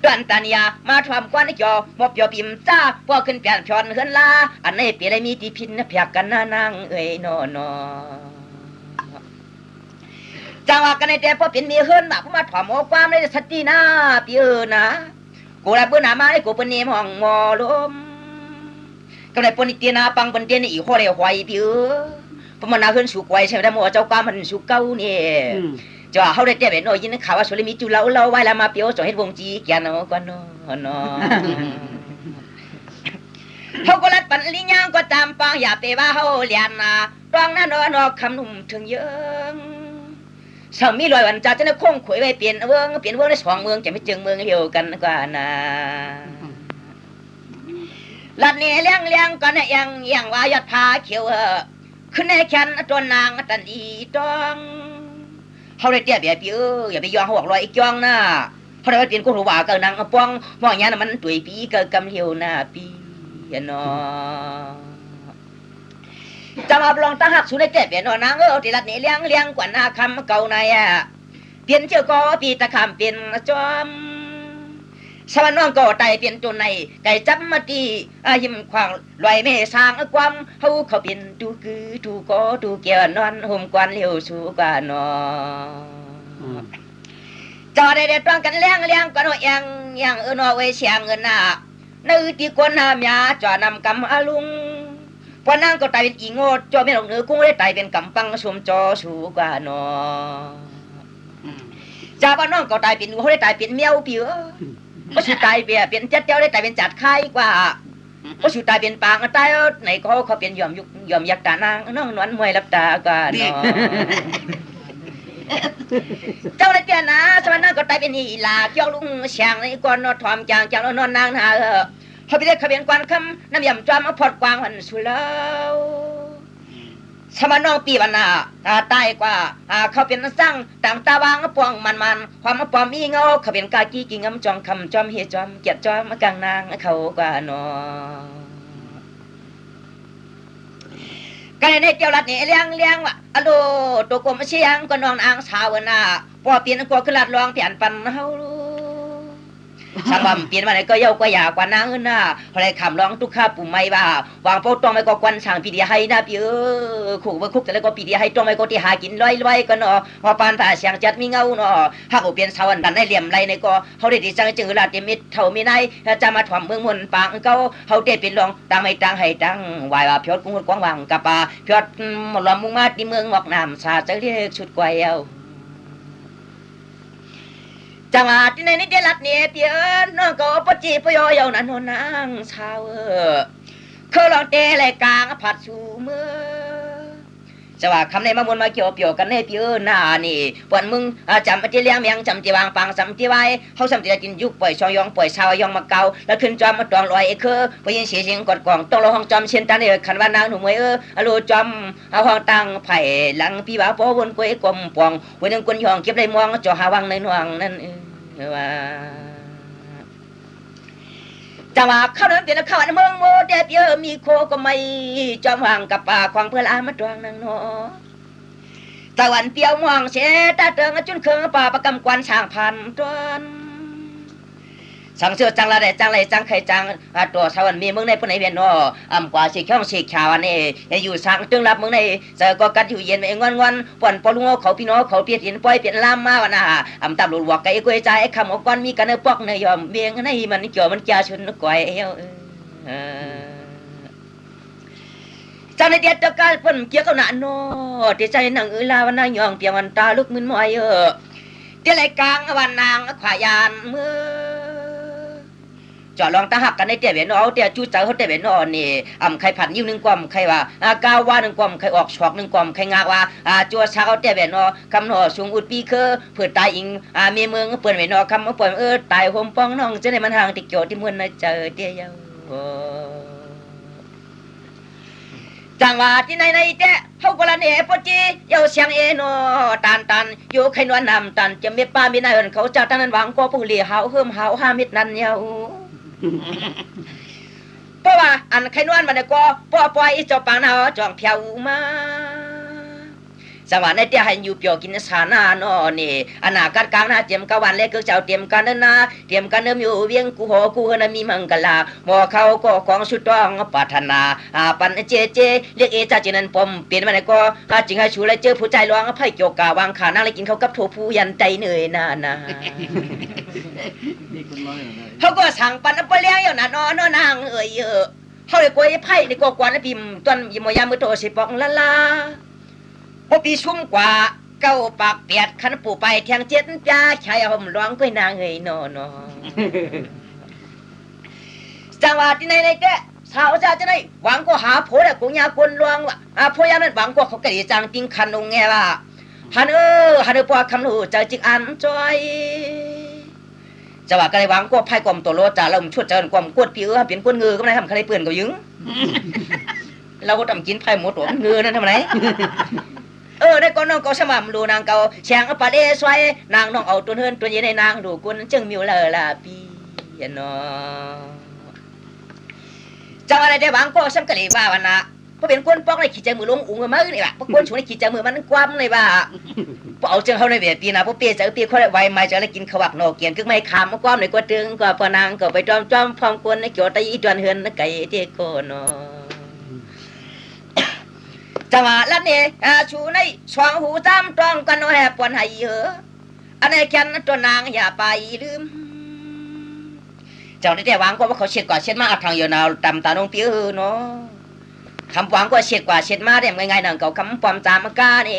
C: ดวนตันยามาทำกวนจอมอบยอปิมจ้าพวกขึ้นเปลี่ยนพรเฮือนลาอันนี้เปลี่ยนได้มีที่พินเพียกกันนางเอ้ยนอนจังว่ากันในแต่พอเป็นมีเฮือนมาผู้มาถอมเอาความในสตินะเปียนะกูรับเบื่อหนามาให้กูเป็นเนมห้องงอลมก็ในปนิเตียนาปังปนเตียนอีกข้อเดียวหอยเปียพอมันน่าเฮือนสุกไว้ใช่ไหมได้หมดเจ้าความมันสุกเก้าเนี่ยจะเขาได้แต่เป็นโอ้ยินข่าวว่าสุริมีจุเราไว้แล้วมาเปียวจ่อเฮ็ดวงจีแกนก่อนเนาะเขาก็รัดปันลิญางก็ตามปังอย่าไปว่าเขาเลียนนะตองนั้นนอกคำนุ่มถึงเยอะสามีลอยวันจ่าจะได้คงขวยไปเปลี่ยนเมืองได้2เมืองจะไม่เจอเมืองเดียวกันกว่านะลัดนี่เลี้ยงก่อนเนี่ยยังว่ายอดผาเขียวขึ้นในแขนตัวนางตันดีต้องเขาได้เตี้ยเบียเปียอย่าไปยองหัวลอยอีกยองนะเพราะว่าเป็นกูรู้ว่าเกินนางป้องมองอย่างนั้นมันตุยปีเกิดกำเหี่ยวหน้าปีเนาะจะมาลองตั้งหักสุดได้เตี้ยเบียนนางที่รัดนี่เลี้ยงกว่าหน้าคำเก่าในเปลี่ยนเจ้าก็ปีตะคำเปลี่ยนจอมสวรรค์น้องก็ไตเปลี่ยนตัวในไก่จับมาตียิ้มขวางลอยเมสางความเขาเปลี่ยนดูคือดูก็ดูเกี่ยวนอนห่มกวนเลี้ยวสู่กว่านอจอได้ต้องกันเลี้ยงกันยังนอไว้เสียงเงินน่ะนึกที่คนหามยาจอนำกำอาลุงพอนางก็ไตเป็นอีโง่จอไม่ลงเนื้อกุ้งได้ไตเป็นกำปังชมจอสู่กว่านอจ่าบ้านน้องก็ไตเป็นเขาได้ไตเป็นเมียวเปียก็สุดตายเบียเป็นเจ้าเจ้าได้แต่เป็นจัดไข่กว่าก็สุดตายเป็นปางตายไหนเขาเป็นยอมยักตานางน้องนวลมวยรับตากันเนาะเจ้าได้เจ้านะสวรรค์ก็ตายเป็นอีลาเกี่ยวลุงเชียงในก่อนนอนทอมจางนอนนางนาเขาไปได้เขาเป็นกวนคำน้ำยำจอมพอดกวางวันสุแล้วสมานองปีวันนาตายกว่าเขาเป็นสร้างต่างตาวางปวงมันความปอมมีเงาเขาเป็นกากี้กิงจอมคำจอมเฮจอมเกียรจอมกลางนางเขากว่าเนาะกันในเจ้าลัดนี่เลี้ยงว่ะอโลตัวกลมเชียงก็นอนอ่างสาวนาพอเปลี่ยนก็ขึ้นลัดรองเปลี่ยนปันเฮาสามวันเปลี่ยนมาไหนก็เย้ากว่าอยากกว่านางน่ะอะไรคำร้องทุกข้าปุ่มไม่ว่าวางโป๊ตองไม่ก็ควันช่างปีเดียให้นะพี่ขู่ว่าคุกแต่แล้วก็ปีเดียให้ตองไม่ก็ที่หากินลอยก็เนาะพอปานผ่าเสียงจัดมีเงาเนาะหากเปลี่ยนสาวดันได้เหลี่ยมไรในก็เขาได้ดีจังจือลาดเต็มมิดเท่ามีนายจะมาถ่วมเมืองมนปางเขาได้เป็นรองตังไม่ตังให้ตังวายว่าพิอดกุ้งกวางวางกับปลาพิอดหมดลมมุ่งมาที่เมืองหมอกน้ำสาจะเรียกชุดกวยเอาจังหวะที่ในนี้เดลัดเนี่ยเปียน้องก็ปจีปยอยาวนั้นนางสาวเขาลองเตะไหลกลางผัดชูมือจังหวะคำในมามวนมาเกี่ยวเปียวกันในเปียหน้านี่ปวนมึงจำที่เลี้ยงเมียงจำที่วางปังจำที่ไว้เขาจำที่กินยุกปล่อยชอยองปล่อยชาวยองมาเกาแล้วขึ้นจอมมาตองลอยไปยินเสียงกดกล่องต้องรอห้องจอมเช่นตันขันว่านางหนุ่มอโลจอมห้องตั้งไผ่หลังพี่บ่าวพอวนกวยกลมปองวันนึงคนยองเก็บได้มองจ่อหาวังในหน่วงนั่นว่าจังหวะเข้าเดินเปลี่ยนเข้าในเมืองโมเดเปียมีโคก็ไม่จอมห่างกับป่าควางเพื่อลามาตวงนางเนาะตะวันเปียวมองเสตาเติงจุนเคืองป่าประกำกวนช่างพันตวนสังเสือจังละได้จังไรจังไข่จังตัวสวรรค์มีเมืองในปุ่นในเวียนนอกว่าสิข้องสิขาวนี่อยู่สังตึงรับเมืองในเจอก็กัดอยู่เย็นไม่งอนป่นปลุงเขาพี่น้องเขาเปลี่ยนปล่อยเปลี่ยนลามมาวันน่ะตำรวจวัวไก่กล้วยใจคำก้อนมีกันปอกในยอมเบียงในมันเกี่ยวมันจ่าชนก้อยเอว เจ้าในเดียดตะกาลเพิ่นเกี่ยวกับหน้าโนเดี๋ยวใจนางลาวันนายองเปียวันตาลุกมึนมอยเดี๋ยวไหลกลางวันนางขวายานมือจอลองตาหักกันในเตียเวนเอาเตียจู้เจ้าเขาเตียเวนอนี่ใครผัดยิ้วนึงกว่าใครว่าก้าวว่านึงกว่าใครออกชอกนึงกว่าใครงากว่าจัวชาเขาเตียเวนคำหนอสูงอุดปีคือเพื่อตายอิงมีเมืองเปิ่นเวนคำเปิ่นตายห่มป้องน้องจะได้มันห่างติเกี่ยวที่มันน่ะเจอเตียยาวจังหวะที่ในเจ้เขากละเนี่ยปจีเยาเสียงเอโนตันอยู่ใครนวลนำตันจะมีป้ามีนายเขาจะตั้งนั้นหวังก็ผู้เลี้ยหาวเฮิมหาวห้ามิดนั้นเยาเพราะว่าอันใครนวลมันก็ปล่อยเจ้าปางนาจองเพียวมาสวัสดิ์ในเตี้ยให้อยู่เปียวกินสานาโนนี่อนาคตกลางนาเตรียมกวันเล็กก็เจ้าเตรียมกันนะเตรียมกันเดิมอยู่เวียงกูหอกูเฮนมีมังกลาบ่เขาก็ของสุดต้องปรารถนาปันเจเรียกเอจ่าจินันปมเปลี่ยนมันก็จริงให้ชูและเจอผู้ใจร้องไผ่เกี่ยวกาวางขานั่งเลยกินเขากับโถผู้ยันใจเหนื่อยนาเขาก็สั่งปันไปเลี้ยงอยู่น่ะนอนนางเขาเลยกวยไผ่ในกกวนพิมพ์ต้นยิมยามมือโตสิปองละพอปีชุ่มกว่าเก้าปากเปียดขันปู่ไปเทียงเจ็ดจ้าชายห่มร้องก้อยนางนอนจังหวะที่ในแกสาวจะได้หวังก็หาโผล่กูยาคนลวงว่ะพยานั้นหวังก็เขากระดิจังจริงคันองแงว่าฮันปอคำรู้ใจจิกอันจอยจังหวะก็ได้หวังก็ไพ่กลมตัวโลจ่าเราช่วยเจริญความกวดปีเปลี่ยนกวดเงือก็ไม่ได้ทำใครเปลี่ยนก็ยึงเราก็ทำกินไพ่หมดตัวเงือนั่นทำไรได้ก็น้องก็สม่ำดูนางเก่าแฉงปะเดสวยนางน้องเอาตัวเฮินตัวเย็นในนางดูกุนจึงมิวเลอลาปีนอจังอะไรได้บางก็ซ้ำกะลีว่าวันนะพอเป็นคนปอกในขี้ใจมือลงอุ้งมือนี่ว่ะพอคนชูในขี้ใจมือมันกว้ามเลยว่าพอเอาเจ้าเขาในเวียปีนะพอเปียจะเปียเขาได้ไวมาจะได้กินขวักนอกเกียนกึ่งไม่ขามกว้ามเลยก็ตึงก็พอนางก็ไปจอมพร้อมคนในเกี่ยวตะอีจวนเฮินไก่เด็กก็นอจังหวะนั้นเนี่ยชูในช่องหูจำต้องกันแอบปวนให้เยอะอันนี้แค่นั้นตัวนางอย่าไปลืมเจ้าได้หวังก็ว่าเขาเช็ดกว่าเช็ดมาทางเยอะนาตำตาลงเปี้ยเนาะคำหวังก็เช็ดกว่าเช็ดมาได้ง่ายๆนั่งเก่าคำความจามก้านี่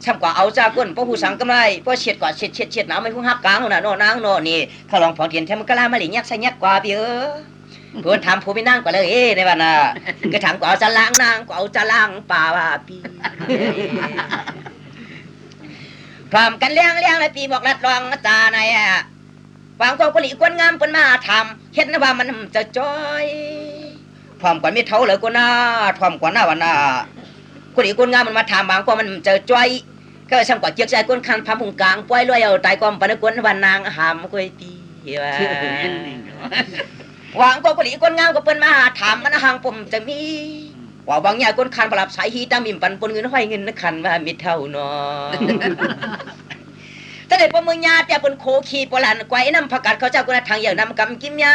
C: ช่ำกว่าเอาจากก้นพวกผู้สังกำไรพวกเช็ดกว่าเช็ดหนาวไม่พุ่งหักกลางน่ะโน่นางโน่นี่เขาลองผ่อนเทียนแทมันก็ลามาหลียักใส่ยักกว่าเปี้ยเพื่อนทำผู้ไม่นั่งกว่าเลยในวันน่ะก็ถามกว่าเอาจะล้างนางกว่าเอาจะล้างป่าว่าปีพร้อมกันเลี้ยงเลยปีบอกรัดรองตาในวางก็กลีกวนงามคนมาทำเห็นว่ามันจะจ้อยพร้อมกว่าไม่เท่าเลยก็น่าพร้อมกว่าหน้าวันน่ะกลีกวนงามมันมาทำบางก็มันจะจ้อยก็ช่างกว่าเจียกใจก้นคันพาพุงกลางปล่อยลอยเอาตายกอมปนกวนวันนางหามก็ปีว่าวางก็กลีกวนงามก็เปิ้นมาถามมันห่างผมจะมีว่าบางอย่างก้นคันปรับสายฮีตามิมปันปนเงินห้อยเงินนักคันว่ามิเท่าเนาะถ้าได้ปมือยาแต่ปนโคขีปลันไกวน้ำผักกาดเขาเจ้ากุนทางอย่างน้ำกำกิมยา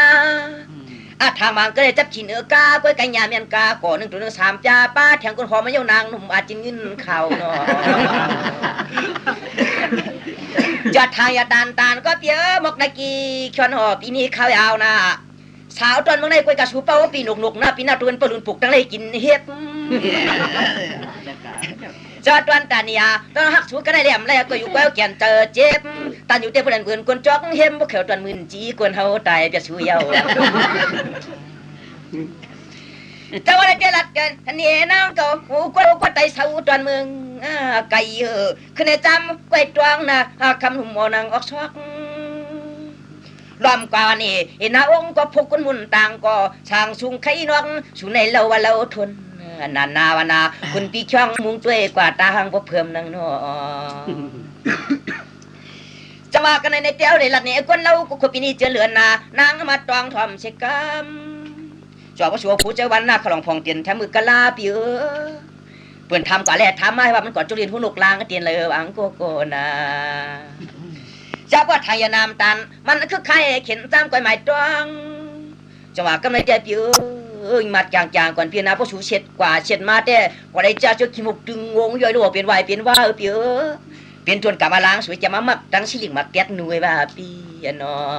C: ทางบางก็เลยจับขีเนื้อกากล้วยกันยาเมียนกาก่อ1 ตัว 1 3จ้าป้าแทงคนหอมมาเยานางหนุ่มอาจินเงินเข่าเนาะจัดทางยาตานก็เปียมกนากีชวนหอปีนี้ข้าวยาวนะสาวตอนเมื่อไงกล้วยกระชูเป้าปีหนุกนะปีหน้าตัวเป็นปลุนปลุกตั้งเลยกินเฮ็ดจอดวันตานียต้องหักชูกันได้แหลมแล้วก็อยู่แก้วแก่นเจอเจ็บตานอยู่เต้เพื่อนเพื่อนคนจอกเห็มพวกเขาตอนมื่นจีคนเขาตายเปียชูเยาแต่ว่าได้เจรัดกันอันนี้น้องก็หูกว่าไตเสาตอนเมืองไก่คือในจำไก่ตวงนะคำหุ่มมอนังออกชอกล้อมกว่านี่เห็นหน้าองค์ก็พกคนมุนต่างก็ช่างชุงไข่นวงชูในเราว่าเราทนนาวนาคุณพี่ช่องมุงช่วยกว่าตาหังพอเพิ่มนังเนาะจะว่ากันในเตี้ยวในหลัดเนี่ยคนเราก็ปีนี้เจริญนานางมาตองทอมเชกัมจอบว่าชัวผู้เจ้าวันหน้าขลองพองเตียนแถมมือกะลาปีเปิ่นทำก่อนแรกทำมาให้ว่ามันก่อนจุลินผู้นกลางก็เตียนเลยอังโกโกนาเจ้าว่าไทยนามตันมันคือใครเข็นตามก้อยไม้ตองจะว่ากันในเตี้ยปีมัดจางก่อนเพียงนะพวกชูเช็ดกว่าเช็ดมาแต่ว่าได้เจ้าขี้มุกดึงงงย่อยรัวเปลี่ยนวายเปลี่ยนว่าเปลี่ยนจนกลับมาล้างสวยจะมามักตั้งชิลิงมาแก๊สหน่วยว่าปีเนาะ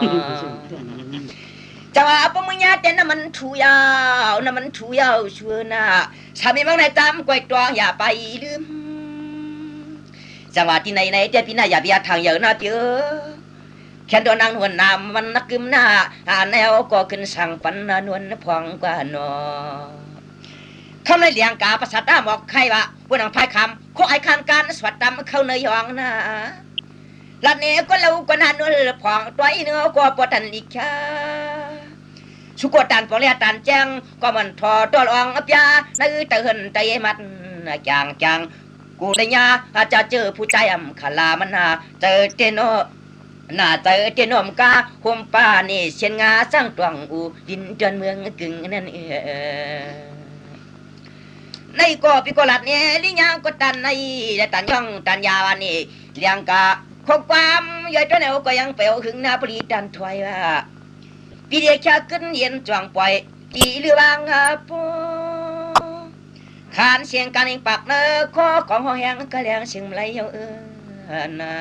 C: จะว่าปมึงยาแต่น้ำมันถูยาวน้ำมันถูยาวชัวน่ะสามีบางในตามกวยตวงอย่าไปลืมจังหวะที่ไหนเจ้าพี่น่าอย่าเบียดทางเยอะนะเจ้อแค่โดนนางนวลนามมันนักกึมหน้าแนวก็ขึ้นสั่งปันนวลพองกว่านอคำในเลียงกาภาษาตาหมอกใครวะผู้นางพายคำโคไอคานการสวัสดำเข้าเนยองนะลัดเนี้ก็เล่าก็นานนวลพองตัวเนื้อก็ปวดตันลิกาสุกตันปอเลียตันแจ้งก็มันทอตัวรองอับยาในเตือนใจมันจางกูได้ยาอาจจะเจอผู้ใจอ่ำขลามันเจอเจโนน่าเจอเจโนมกาหมป้านี่เชียนงาสร้างตวงอูดินจนเมืองกึ่งนั่นในก็พิกลัดเนี่ยลิยางก็ตันในตันย่องตันยาวนี่เลียงกาข้อความย่อยตัวแนวก็ยังเปลวหึงนาปรีตันถอยว่าปีเดียชาขึ้นเย็นจวงปล่อยจีหรือบางปูขานเสียงการเองปากเนอข้อของห้องแหงกระแรงเสียงไหลเยอะนา